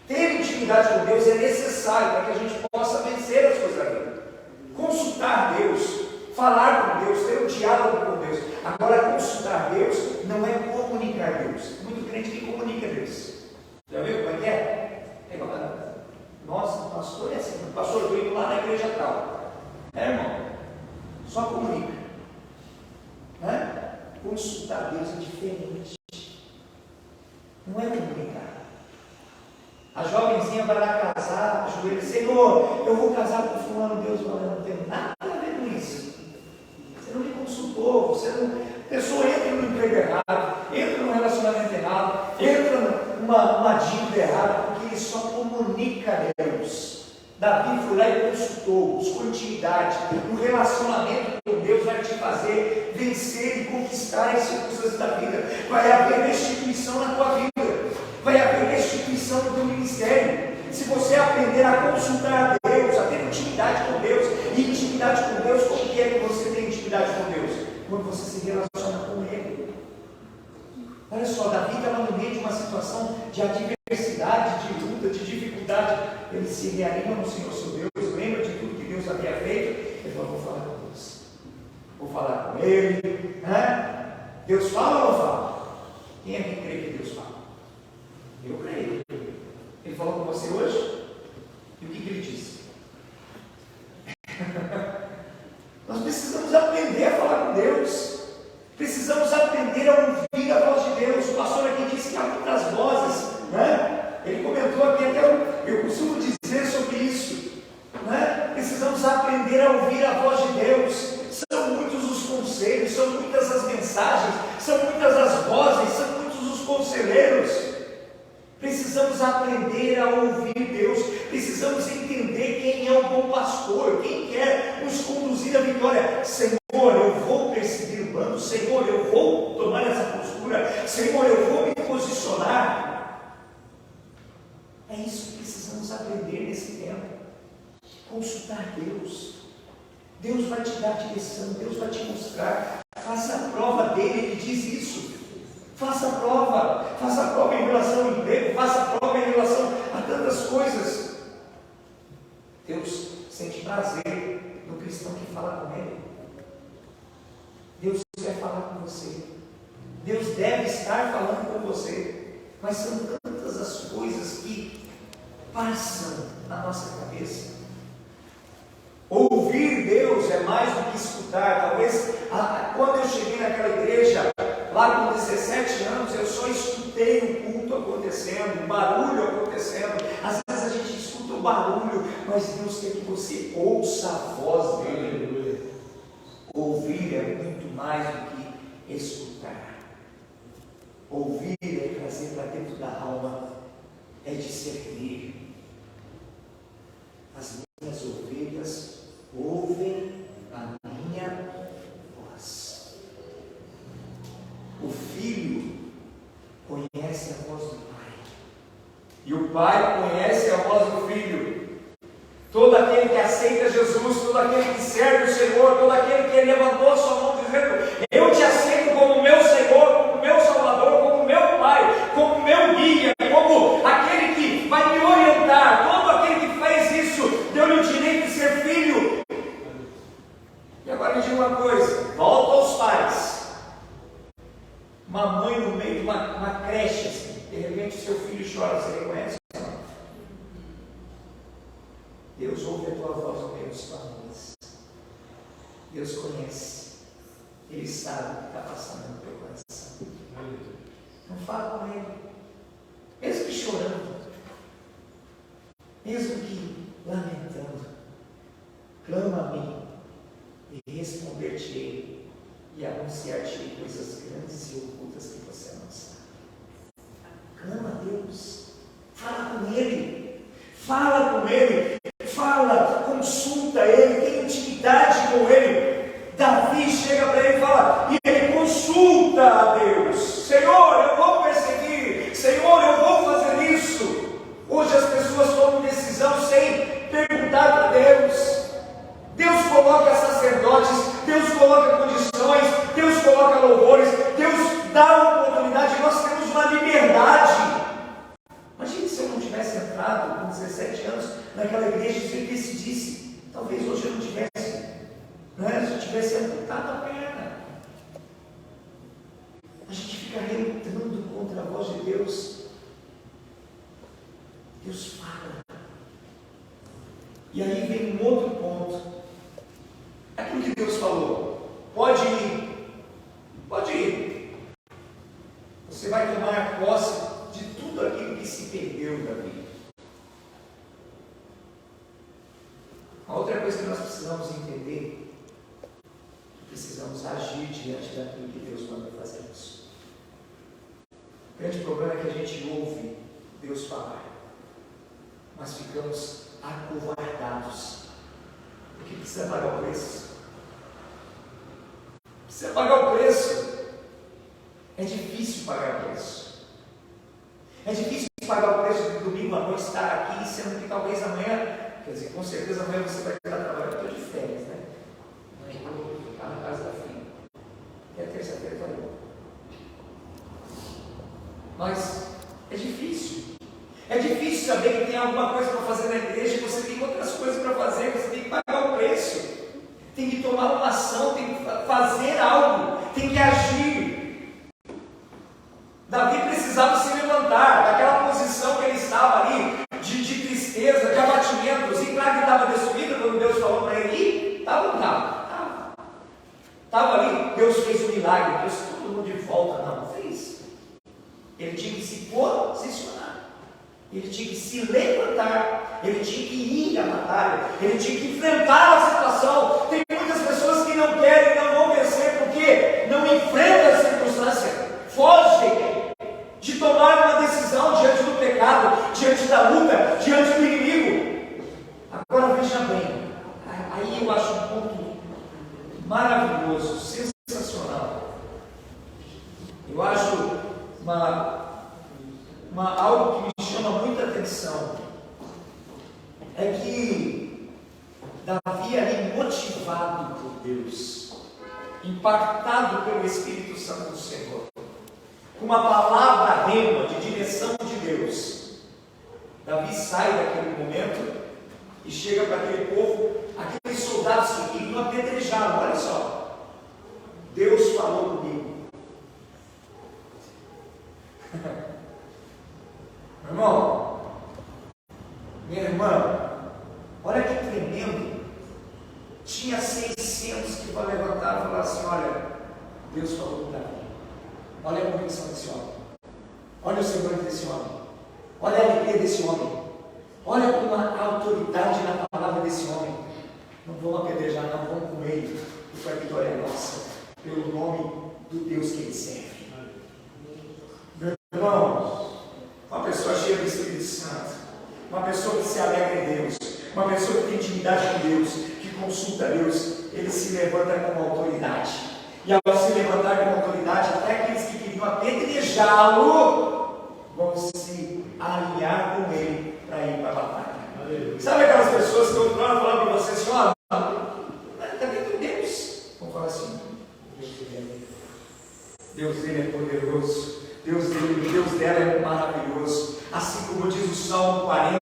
Ter intimidade com Deus é necessário para que a gente possa vencer as coisas da vida. Consultar Deus, falar com Deus, ter um diálogo com Deus. Agora, consultar Deus não é comunicar Deus. Muito crente que comunica Deus. Já viu como é que é? Nossa, pastor é assim, pastor, eu estou indo lá na igreja tal. Irmão, só comunica. Consultar Deus é diferente. Não é comunicar. A jovenzinha vai lá casar, ajoelha, Senhor, eu vou casar com fulano, Deus vai, não tem nada a ver com isso. Você não me consultou, a pessoa entra no emprego errado, entra num relacionamento errado, entra numa dívida errada, porque ele só comunica a Deus. Davi foi lá e consultou, buscou intimidade. Um relacionamento com Deus vai te fazer vencer e conquistar as circunstâncias da vida. Vai haver restituição na tua vida, vai haver restituição no teu ministério. Se você aprender a consultar a Deus, a ter intimidade com Deus, e intimidade com Deus, como que é que você tem intimidade com Deus? Quando você se relaciona com Ele. Olha só, Davi estava no meio de uma situação de adversidade, de luta, de dificuldade. Ele se reanima no Senhor seu Deus, lembra de tudo que Deus havia feito. Ele falou, vou falar com Deus, vou falar com Ele. Deus fala ou não fala? Quem é que crê que Deus fala? Eu creio. Ele falou com você hoje? E o que ele disse? Nós precisamos aprender a falar com Deus. Precisamos aprender a ouvir a voz de Deus. O pastor aqui disse que há muitas vozes, Ele comentou aqui, até eu costumo dizer sobre isso, Precisamos aprender a ouvir a voz de Deus. São muitos os conselhos, são muitas as mensagens, são muitas as vozes, são muitos os conselheiros. Precisamos aprender a ouvir Deus. Precisamos entender quem é o bom pastor, quem quer nos conduzir à vitória. Senhor, eu vou perseguir o bando. Senhor, eu vou tomar essa postura. Senhor, eu vou me posicionar. É isso que precisamos aprender nesse tempo. Consultar Deus. Deus vai te dar direção, Deus vai te mostrar. Faça a prova dele, ele diz isso. Faça a prova em relação ao emprego, faça a prova em relação a tantas coisas. Deus sente prazer no cristão que fala com Ele. Deus quer falar com você. Deus deve estar falando com você. Mas são tantas as coisas que passam na nossa cabeça. Ouvir Deus é mais do que escutar. Talvez quando eu cheguei naquela igreja, lá com 17 anos, eu só escutei o culto acontecendo, o barulho acontecendo. Às vezes a gente escuta o barulho, mas Deus quer que você ouça a voz dele. Ouvir é muito mais do que escutar. Ouvir é trazer para dentro da alma, é discernir. As minhas ovelhas ouvem a minha voz. O filho conhece a voz do pai, e o pai conhece a voz do filho. Todo aquele que aceita Jesus, todo aquele que serve o Senhor, todo aquele que levantou a sua mão dizendo: eu te aceito como meu Senhor, como meu Salvador, como meu Pai, como meu guia, como aquele que vai me orientar. Todo aquele que fez isso, deu-lhe o direito de ser filho. E agora me diga uma coisa: volta aos pais. Uma mãe no meio de uma creche, assim, de repente seu filho chora, você reconhece? Deus ouve a tua voz no meio dos clamores. Deus conhece. Ele sabe o que está passando no teu coração. Não fala com Ele. Mesmo que chorando, mesmo que lamentando, clama a mim e responder-te-ei e anunciar-te coisas grandes e ocultas que você não sabe. Clama a Deus. Fala com Ele. Fala com Ele. Fala, consulta Ele, tem intimidade com Ele. Davi chega para ele e fala, e ele consulta a Deus: Senhor, eu vou perseguir, Senhor, eu vou fazer isso. Hoje as pessoas tomam decisão sem perguntar para Deus. Deus coloca sacerdotes, Deus coloca condições, Deus coloca louvores, Deus dá oportunidade, nós temos uma liberdade. Imagine se eu não tivesse entrado com 17 anos naquela igreja e decidisse, talvez hoje eu não tivesse, né? Se eu tivesse amputado a perna. A gente fica relutando contra a voz de Deus. Deus fala. E aí vem um outro ponto. Aquilo que Deus falou: pode ir, pode ir. Você vai tomar posse de tudo aquilo que se perdeu da vida. A outra coisa que nós precisamos entender, precisamos agir diante daquilo que Deus manda fazermos. O grande problema é que a gente ouve Deus falar, mas ficamos acovardados, porque precisa pagar o preço. Precisa pagar o preço. É difícil pagar o preço. É difícil pagar o preço de domingo à noite estar aqui, sendo que talvez amanhã, quer dizer, com certeza amanhã você vai estar trabalhando. Eu estou de férias, né? Amanhã eu vou ficar na casa da filha. E a terça-feira está aí. Mas é difícil. É difícil saber que tem alguma coisa para fazer na igreja e você tem outras coisas para fazer, você tem que pagar o preço. Tem que tomar uma ação, tem que fazer algo, tem que agir. Davi precisava se levantar daquela posição que ele estava ali, de tristeza, de abatimento. Ziclag estava destruído quando Deus falou para ele ir? Estava ou não estava? Estava ali, Deus fez um milagre, trouxe todo mundo de volta. Não fez. Ele tinha que se posicionar, ele tinha que se levantar, ele tinha que ir à batalha, ele tinha que enfrentar a situação. Tem muitas pessoas que não querem, não vão vencer, porque não enfrentam a circunstância, fogem de tomar uma decisão diante do pecado, diante da luta, diante do inimigo. Agora veja bem, aí eu acho um ponto maravilhoso, sensacional. Eu acho algo que me chama muita atenção, é que Davi ali, motivado por Deus, impactado pelo Espírito Santo do Senhor, com uma palavra rema de direção de Deus, Davi sai daquele momento e chega para aquele povo, aqueles soldados que iriam apedrejá-lo. Olha só, Deus falou comigo. Meu irmão, minha irmã, olha que tremendo. Tinha 600 que vai levantar e falar assim: olha, Deus falou com Davi. Olha a convicção desse homem. Olha o semblante desse homem. Olha a alegria desse homem. Olha como a autoridade na palavra desse homem. Não vamos apedrejar, não, vamos com ele, porque a vitória é nossa, pelo nome do Deus que ele serve. Meu irmão, uma pessoa cheia do Espírito Santo, uma pessoa que se alegra em Deus, uma pessoa que tem intimidade com Deus, que consulta Deus, ele se levanta com autoridade. E ao se levantar com autoridade, até aqueles que queriam apedrejá-lo vão se alinhar com ele para ir para a batalha. Sabe aquelas pessoas que eu estou falando para você assim: ó, está vendo Deus? Vamos falar assim: Deus dele é poderoso, Deus dela é maravilhoso. Assim como diz o Salmo 40,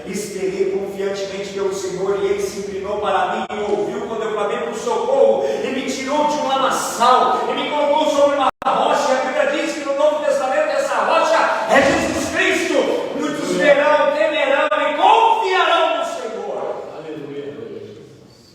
esperei confiantemente pelo Senhor e ele se inclinou para mim e ouviu quando eu clamei por socorro, e me tirou de um lamaçal e me colocou sobre uma rocha. E a Bíblia diz que no Novo Testamento essa rocha é Jesus Cristo. Muitos verão, temerão e confiarão no Senhor. Aleluia.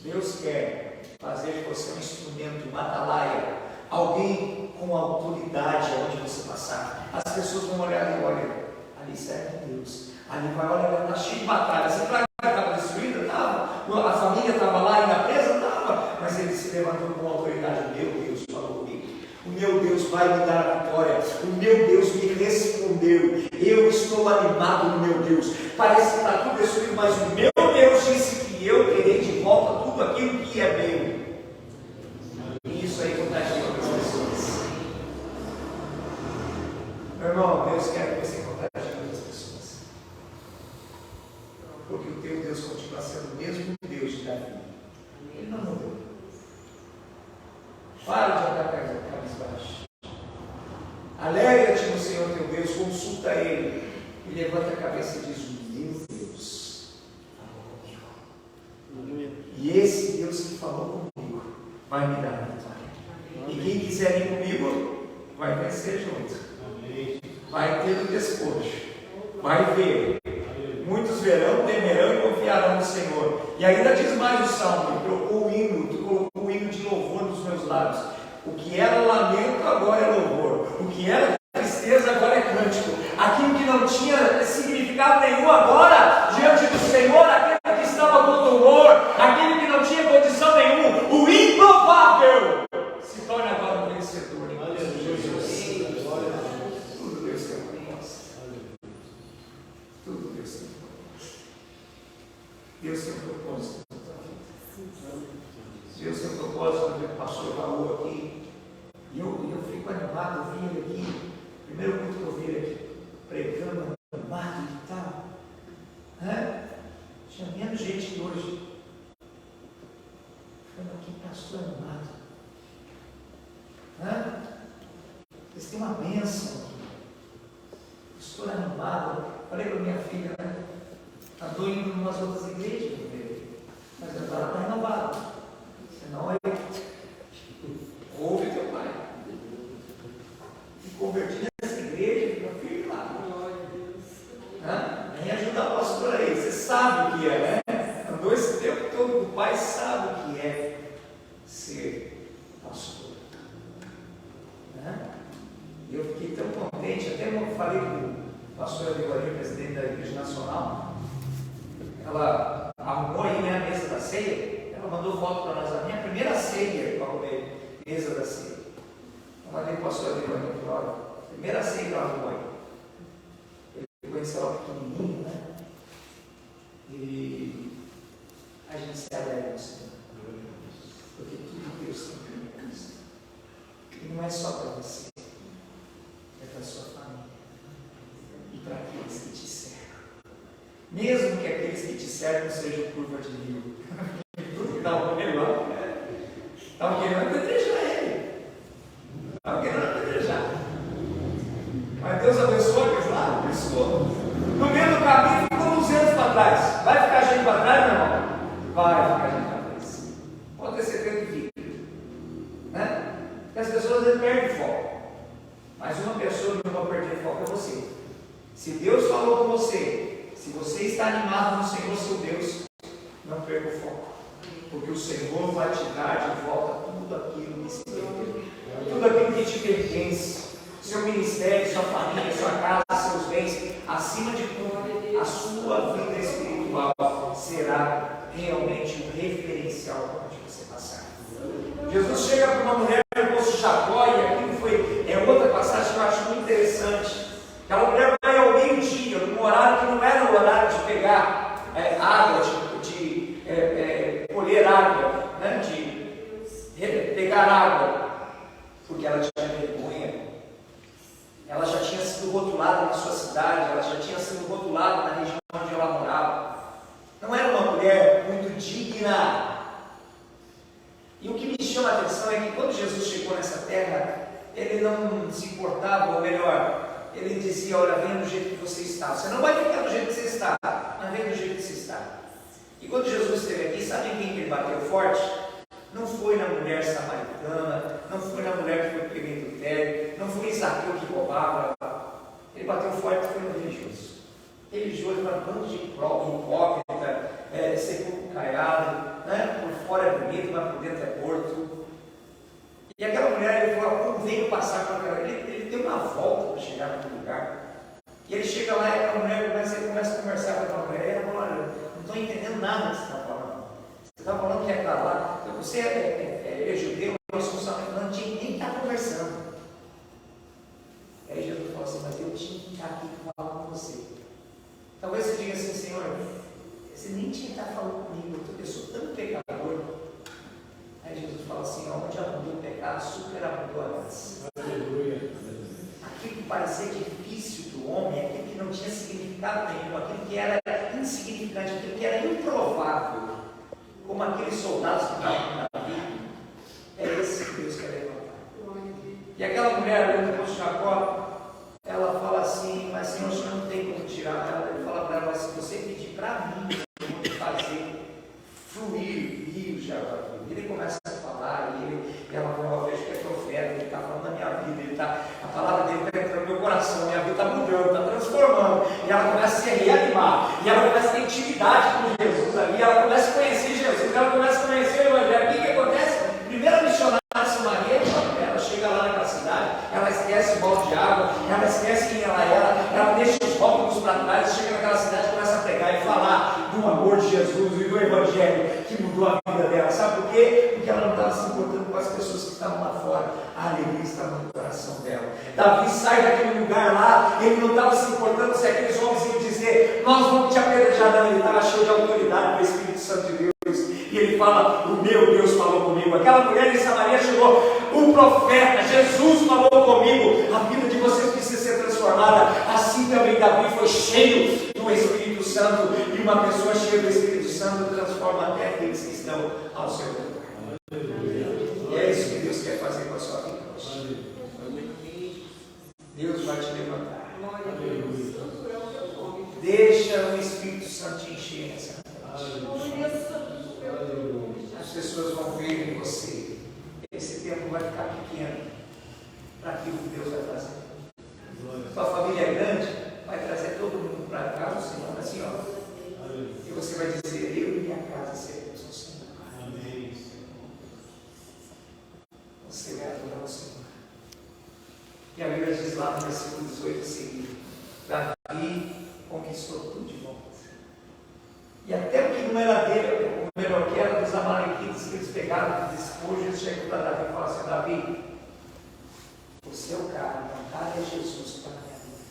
Deus quer fazer de você um instrumento, uma atalaia, alguém com autoridade aonde você passar. As pessoas vão olhar e olhar, ali serve Deus, ali vai, olha, está cheio de batalha. Você estava destruída? Estava. A família estava lá ainda presa? Estava. Mas ele se levantou com autoridade. Meu Deus falou comigo. O meu Deus vai me dar a vitória. O meu Deus me respondeu. Eu estou animado no meu Deus. Parece que está tudo destruído, mas o meu Deus disse que eu terei de volta tudo aquilo que é meu. E isso aí contagia outras pessoas. Meu irmão, Deus quer que você contagie outras pessoas. Porque o teu Deus continua sendo o mesmo Deus de Davi. Ele não mudou. Para de andar cabisbaixo. Alegra-te no Senhor teu Deus, consulta Ele e levanta a cabeça e diz: o meu Deus falou comigo. E esse Deus que falou comigo vai me dar a vitória. E quem quiser ir comigo vai vencer junto. Vai ter o despojo. Vai ver. Muitos verão, temerão e confiarão no Senhor. E ainda diz mais o Salmo: tu colocou o hino de louvor nos meus lábios. O que era lamento agora é louvor. O que era tristeza agora é cântico. Aquilo que não tinha significado nenhum agora, diante do Senhor, aquele que estava com louvor, aquele que não tinha condição nenhuma, o improvável se torna agora um vencedor. Tudo Deus tem um propósito. Tudo Deus tem um propósito. Deus tem um propósito na tua vida. Deus tem um propósito. Quando ele passou o Raul aqui, e eu fico animado, eu vi ele aqui, primeiro culto que eu vi ele aqui, pregando, animado e tal. Tinha menos gente que hoje. Ficando aqui, pastor animado. Vocês têm uma bênção aqui. Estou animado. Falei para minha filha, andou indo em umas outras igrejas, mas agora está renovado. Senão ele ouve teu pai. Me converti nessa igreja, meu filho lá. Nem ajuda a pastora aí. Você sabe o que é, né? Andou esse tempo todo, o pai sabe o que é ser pastor. E eu fiquei tão contente, até eu falei com o pastor Adegorinho, presidente da Igreja Nacional. Ela arrumou aí, né, a mesa da ceia. Ela mandou foto para nós, a minha primeira ceia para comer, mesa da ceia. Eu mandei para o pastor Adegorinho e falei: olha, primeira ceia que ela arrumou aí. Ele conheceu ela pequenininho, né? E a gente se alegra no Senhor. Porque tudo Deus tem primeiro. E não é só para você, é para a sua família e para aqueles que te cercam. Mesmo que aqueles que te cercam sejam curva de rio. Tudo que estavam com ele lá, estavam querendo apedrejar ele. Estavam querendo apedrejar. Mas Deus abençoou aqueles lá? Abençoou. No meio do caminho ficou 200 para trás. Vai ficar gente para trás, meu irmão? Vai ficar gente para trás. Pode ter certeza que fica. Porque as pessoas às vezes perdem foco. Mas uma pessoa que não vai perder foco é você. Se Deus falou com você, se você está animado no Senhor, seu Deus, não perca o foco. porque o Senhor vai te dar de volta tudo aquilo que se perdeu, tudo aquilo que te pertence, seu ministério, sua família, sua casa, seus bens, acima de tudo, a sua vida espiritual será realmente um referencial para onde você passar. Jesus chega para uma mulher no poço de Jacó, e aquilo é outra passagem que eu acho muito interessante. Aquela mulher vai ao meio-dia, num horário que não era o horário de pegar água, de colher água, né? De pegar água, porque ela tinha vergonha. Ela já tinha sido rotulada na sua cidade, ela já tinha sido rotulada na região onde ela morava. Não era uma mulher muito digna. E o que me chama a atenção é que quando Jesus chegou nessa terra, ele não se importava, ou melhor, ele dizia: olha, venha do jeito que você está. Você não vai ficar do jeito que você está, mas venha do jeito que você está. E quando Jesus esteve aqui, sabe em quem ele bateu forte? Não foi na mulher samaritana, não foi na mulher que foi pega em adultério, não foi em Zaqueu que roubava. Ele bateu forte, foi no religioso. Religioso era um bando de hipócrita, sepulcro caiado, né? Por fora é bonito, mas por dentro é morto. E aquela mulher, ele falou: como veio passar com aquela. Ele deu uma volta para chegar naquele lugar. E ele chega lá e aquela mulher começa a conversar com aquela mulher. E ela fala: olha, não estou entendendo nada que você está falando. Você está falando que é para lá. Então, você é judeu, nós somos samaritanos, não tinha nem que estar conversando. E aí Jesus falou assim: mas eu tinha que estar aqui falando com você. Talvez você diga assim: Senhor, você nem tinha que estar falando comigo, eu sou tão pecador. Aí Jesus fala assim: onde abundou o pecado, superabundou a graça. Aquilo que parecia difícil do homem, aquilo que não tinha significado nenhum, aquilo que era insignificante, aquilo que era improvável, como aqueles soldados que estavam na vida, é esse que Deus quer levantar. E aquela mulher ali no poço de Jacó, ela fala assim: mas Senhor, o Senhor não tem como tirar ela. Ele fala para ela: se você pedir para mim, eu vou te fazer fluir rios de água viva. Ele começa a falar, e ela fala: eu vejo que é profeta, ele está falando da minha vida, a palavra dele está entrando no meu coração, minha vida está mudando, está transformando. E ela começa a se reanimar, e ela começa a ter intimidade com Jesus ali, ela começa a conhecer Jesus, ela começa a conhecer o Evangelho. O que acontece? Primeira missionária de Samaria, ela chega lá naquela cidade, ela esquece o balde de água, ela esquece quem ela era, ela deixa os rótulos para trás, chega naquela cidade e começa a pregar e falar do amor de Jesus e do Evangelho que mudou a vida dela. Sabe por quê? Porque ela não estava se importando com as pessoas que estavam lá fora. A alegria estava no coração dela. Davi sai daquele lugar lá, ele não estava se importando se aqueles homens iam dizer: nós vamos te apedrejar. Não, ele estava cheio de autoridade do Espírito Santo de Deus. E ele fala: o meu Deus falou comigo. Aquela mulher em Samaria chegou: o profeta Jesus falou comigo, a vida de vocês precisa ser transformada. Assim também Davi foi cheio do Espírito Santo, e uma pessoa cheia do Espírito Santo transforma até aqueles que estão ao seu redor. E é isso que Deus quer fazer com a sua vida hoje. Deus vai te levantar. Deixa o Espírito Santo te encher nessa noite. As pessoas vão ver em você. Esse tempo vai ficar pequeno para aquilo que Deus vai fazer. Sua família é grande, vai trazer todo mundo para a casa do Senhor, assim, ó. E você vai dizer: eu e minha casa seremos ao Senhor. Amém. Você vai adorar o Senhor. E a Bíblia diz lá no versículo 18 seguinte: Davi conquistou tudo de volta. E até o que não era dele, o melhor que era dos amalequitas que eles pegaram de despojo, eles chegam para Davi e falam assim: Davi, você é o cara, o cara é Jesus para a minha vida.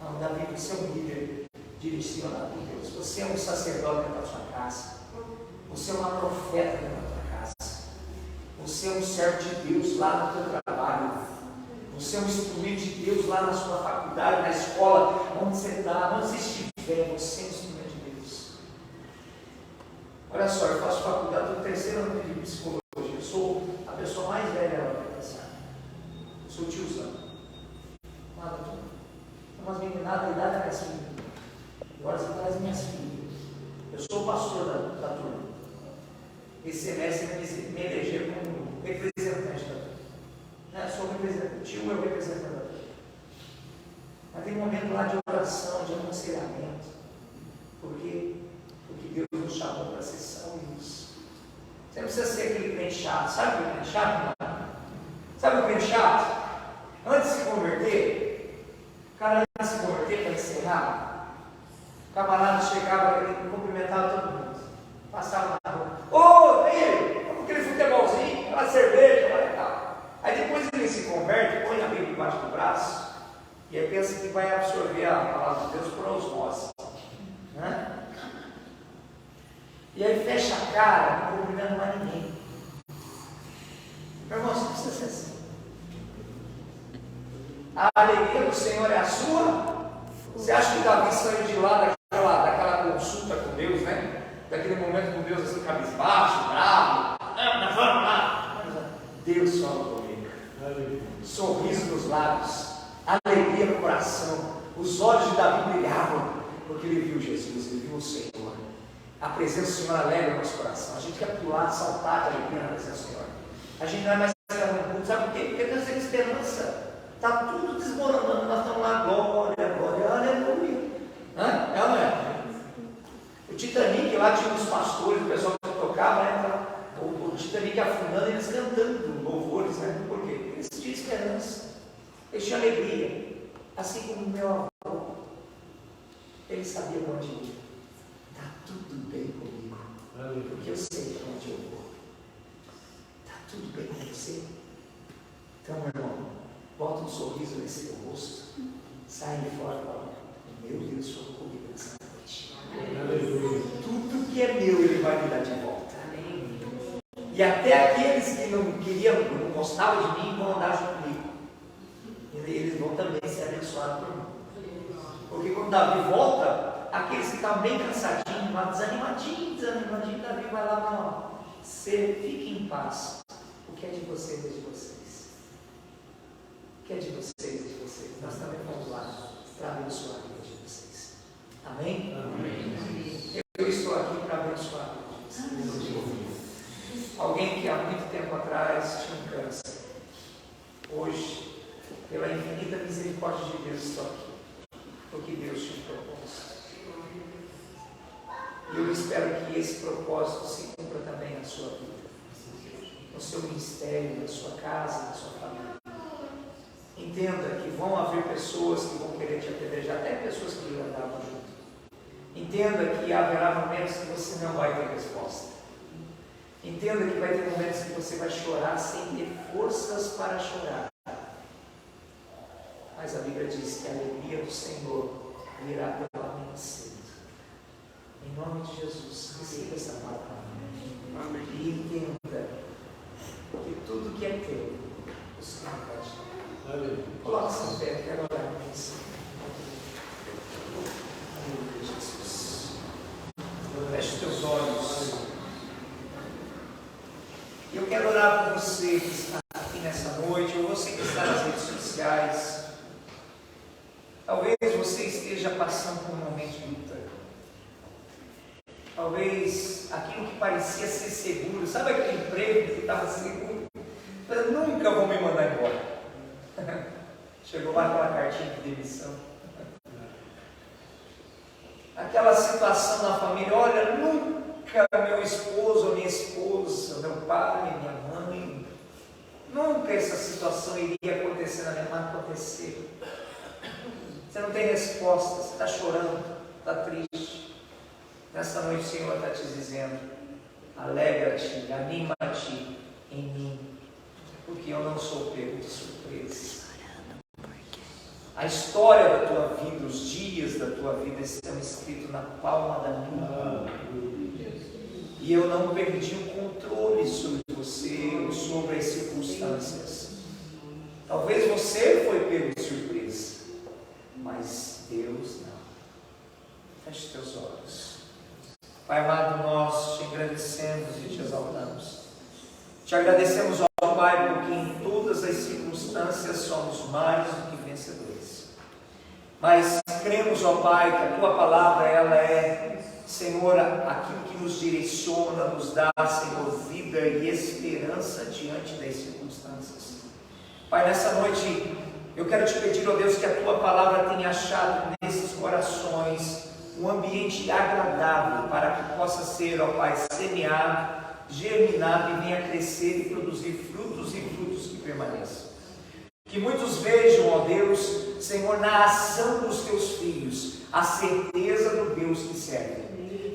Não, Davi, você é um líder direcionado por Deus. Você é um sacerdote dentro da sua casa. Você é uma profeta dentro da tua casa. Você é um servo de Deus lá no teu trabalho. Você é um instrumento de Deus lá na sua faculdade, na escola, onde você está, onde você estiver. Você é um instrumento de Deus. Olha só, eu faço faculdade do terceiro ano de psicologia. Eu sou a pessoa mais velha da organização. Eu sou tiozão. Nada tudo. Umas meninadas da idade da minha filha. Agora você traz minhas filhas. Eu sou o pastor da turma. Esse semestre me elegeram como representante da turma. Não é só o representante, o tio é o representante da turma. Mas tem um momento lá de oração, de aconselhamento. Por quê? Porque Deus nos chamou para ser sal e luz. Você não precisa ser aquele crente chato. Sabe o crente chato? Não? Sabe o crente chato? Antes de se converter, o cara antes de se converter para encerrar, o camarada chegava e cumprimentava todo mundo. Passava na rua. Ô, daí, aquele futebolzinho, aquela cerveja, lá e tal. Aí depois ele se converte, põe a Bíblia debaixo do braço, e aí pensa que vai absorver a palavra de Deus por osmose. Né? E aí fecha a cara, não cumprimenta mais ninguém. Meu irmão, você precisa ser assim. A alegria do Senhor é a sua. Você acha que Davi saiu de lá daquela consulta com Deus, né? Daquele momento com Deus assim, cabisbaixo, bravo. Deus falou comigo. Sorriso nos lábios, alegria no coração. Os olhos de Davi brilhavam, porque ele viu Jesus, ele viu o Senhor. A presença do Senhor alegra o nosso coração. A gente quer pular, saltar de alegria na presença do Senhor. A gente não é mais carrancudo, sabe por quê? Porque nós temos esperança. Está tudo desmoronando, nós estamos lá, glória, glória, aleluia. É ou não é? O Titanic lá tinha uns pastores, o pessoal que tocava, né? O Titanic afundando, eles cantando louvores, né? Por quê? Eles tinham esperança, eles tinham alegria. Assim como o meu avô, ele sabia para onde ir. Está tudo bem comigo, porque eu sei para onde eu vou. Está tudo bem com você? Então, meu irmão, bota um sorriso nesse teu rosto, sai de fora e fala: meu Deus, sou comigo nessa noite. Tudo que é meu, Ele vai me dar de volta. E até aqueles que não queriam, não gostavam de mim, vão andar junto comigo. Eles vão também ser abençoados por mim. Porque quando Davi volta, aqueles que estavam bem cansadinhos, lá desanimadinhos, Davi vai lá e fala: fique em paz. O que é de vocês é de vocês. O que é de vocês é de vocês. Nós também vamos lá para abençoar a vida de vocês. Amém? Amém. Eu estou aqui para abençoar a vida de vocês. Alguém que há muito tempo atrás tinha um câncer. Hoje, pela infinita misericórdia de Deus, estou aqui. Porque Deus te propôs. E eu espero que esse propósito se cumpra também na sua vida. No seu ministério, na sua casa, na sua família. Entenda que vão haver pessoas que vão querer te apedrejar, até pessoas que andavam junto. Entenda que haverá momentos que você não vai ter resposta. Entenda que vai ter momentos que você vai chorar sem ter forças para chorar. Mas a Bíblia diz que a alegria do Senhor virá pela manhã cedo. Em nome de Jesus, receba essa palavra. Amém. E entenda que tudo que é teu, o Senhor pode dar. Coloque-se em pé, quero orar com você. Aleluia, Jesus. Feche os teus olhos. E eu quero orar por você que está aqui nessa noite, ou você que está nas redes sociais. Talvez você esteja passando por um momento de luta. Talvez aquilo que parecia ser seguro, sabe aquele emprego que estava seguro? Eu nunca vou me mandar embora. Chegou lá aquela cartinha de demissão. Aquela situação na família: olha, nunca meu esposo ou minha esposa, meu pai, minha mãe, nunca essa situação iria acontecer na minha mãe. Aconteceu. Você não tem resposta, você está chorando, está triste. Nessa noite o Senhor está te dizendo: alegra-te, anima-te em mim, porque eu não sou pego de surpresa. A história da tua vida, os dias da tua vida estão escritos na palma da minha mão. E eu não perdi o controle sobre você ou sobre as circunstâncias. Talvez você foi pego de surpresa, mas Deus não. Feche teus olhos. Pai amado, nós te agradecemos e te exaltamos. Te agradecemos, ó Pai, porque em todas as circunstâncias somos mais do que vencedores. Mas cremos, ó Pai, que a Tua palavra, ela é, Senhor, aquilo que nos direciona, nos dá, Senhor, vida e esperança diante das circunstâncias. Pai, nessa noite, eu quero te pedir, ó Deus, que a Tua palavra tenha achado nesses corações um ambiente agradável para que possa ser, ó Pai, semeado germinado e venha crescer e produzir frutos e frutos que permaneçam. Que muitos vejam, ó Deus, Senhor, na ação dos teus filhos, a certeza do Deus que serve.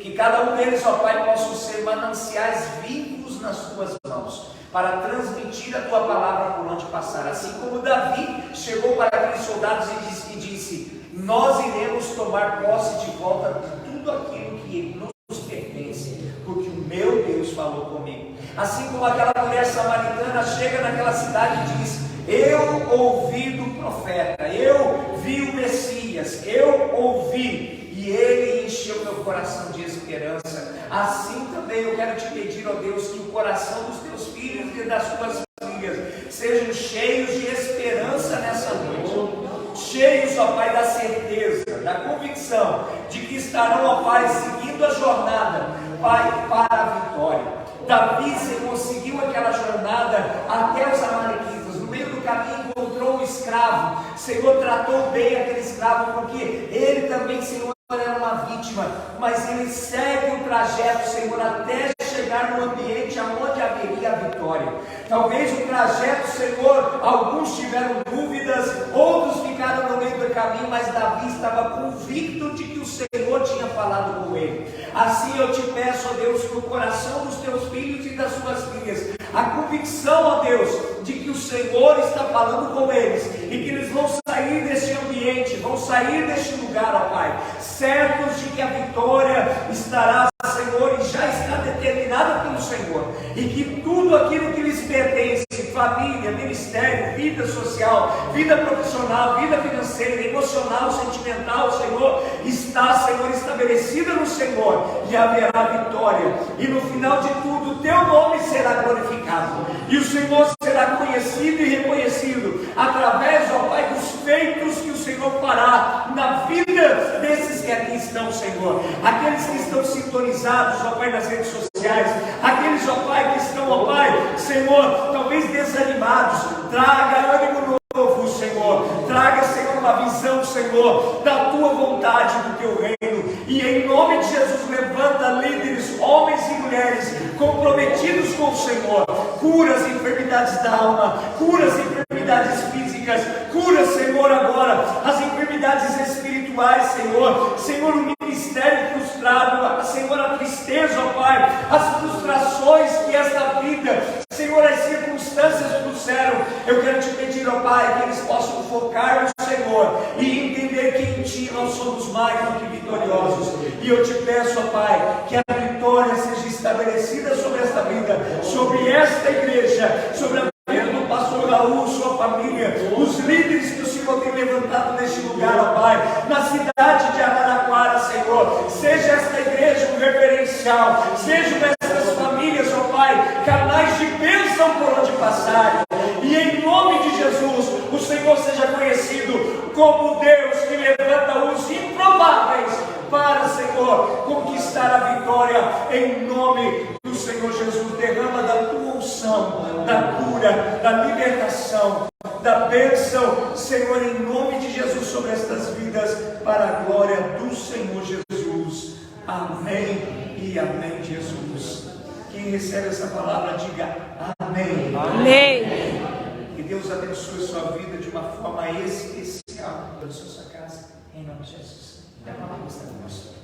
Que cada um deles, ó Pai, possam ser mananciais vivos nas tuas mãos, para transmitir a tua palavra por onde passar. Assim como Davi chegou para aqueles soldados e disse: nós iremos tomar posse de volta de tudo aquilo que nos pertence, porque o meu Deus falou comigo. Assim como aquela mulher samaritana chega naquela cidade e diz: eu ouvi do profeta, eu vi o Messias, eu ouvi, e ele encheu meu coração de esperança. Assim também eu quero te pedir, ó Deus, que o coração dos teus filhos e das tuas filhas sejam cheios de esperança nessa noite, cheios, ó Pai, da certeza, da convicção de que estarão, ó Pai, seguindo a jornada, Pai, para a vitória. Davi conseguiu aquela jornada até os amalequitas. No meio do caminho encontrou um escravo. O Senhor tratou bem aquele escravo, porque ele também, Senhor, era uma vítima, mas ele segue o trajeto, Senhor, até chegar no ambiente aonde haveria a vitória. Talvez o trajeto, Senhor, alguns tiveram dúvidas, outros ficaram no meio do caminho, mas Davi estava convicto de que o Senhor tinha falado com ele. Assim eu te peço, ó Deus, que o coração dos teus filhos e das suas filhas, a convicção, ó Deus, de que o Senhor está falando com eles, e que eles vão sair deste ambiente, vão sair deste lugar, ó Pai, certos de que a vitória estará, Senhor, e já está determinada pelo Senhor, e que tudo aquilo que lhes pertence, família, ministério, vida social, vida profissional, vida financeira, emocional, sentimental, Senhor, está, Senhor, estabelecida no Senhor, e haverá vitória, e no final de tudo, o teu nome será glorificado, e o Senhor será conhecido e reconhecido, através, ó Pai, dos feitos que o Senhor fará na vida desses que aqui estão, Senhor, aqueles que estão sintonizados, ó Pai, nas redes sociais, aqueles, ó Pai, que estão, ó Pai, Senhor, talvez desanimados, traga ânimo novo, Senhor, traga, Senhor, uma visão, Senhor, da tua vontade, do teu reino, e em nome de Jesus, levanta líderes, homens e mulheres, comprometidos com o Senhor, cura as enfermidades da alma, cura as enfermidades físicas, cura, Senhor, agora, as enfermidades espirituais, Senhor, o ministério frustrado, Senhor, a tristeza, ó Pai, as frustrações que esta vida, Senhor, as circunstâncias trouxeram. Eu quero te pedir, ó Pai, que eles possam focar no Senhor e entender que em Ti nós somos mais do que vitoriosos. E eu te peço, ó Pai, que a vitória seja estabelecida sobre esta vida, sobre esta igreja, sobre a vida do pastor Raul, sua família, os líderes que o Senhor tem levantado neste lugar, ó Pai, na cidade de Araraquara, Senhor. Seja esta igreja um referencial, sejam essas famílias, ó Pai, canais de bênção por onde passarem, e em nome de Jesus, o Senhor seja conhecido como Deus que levanta os improváveis para, Senhor, conquistar a vitória. Em nome do Senhor Jesus, derrama da tua unção, da cura, da libertação, da bênção, Senhor, em nome de Jesus, sobre estas vidas, para a glória do Senhor Jesus. Amém e amém, Jesus. Quem recebe essa palavra, diga amém. Amém. Que Deus abençoe sua vida de uma forma especial, na sua casa, em nome de Jesus. A palavra está conosco.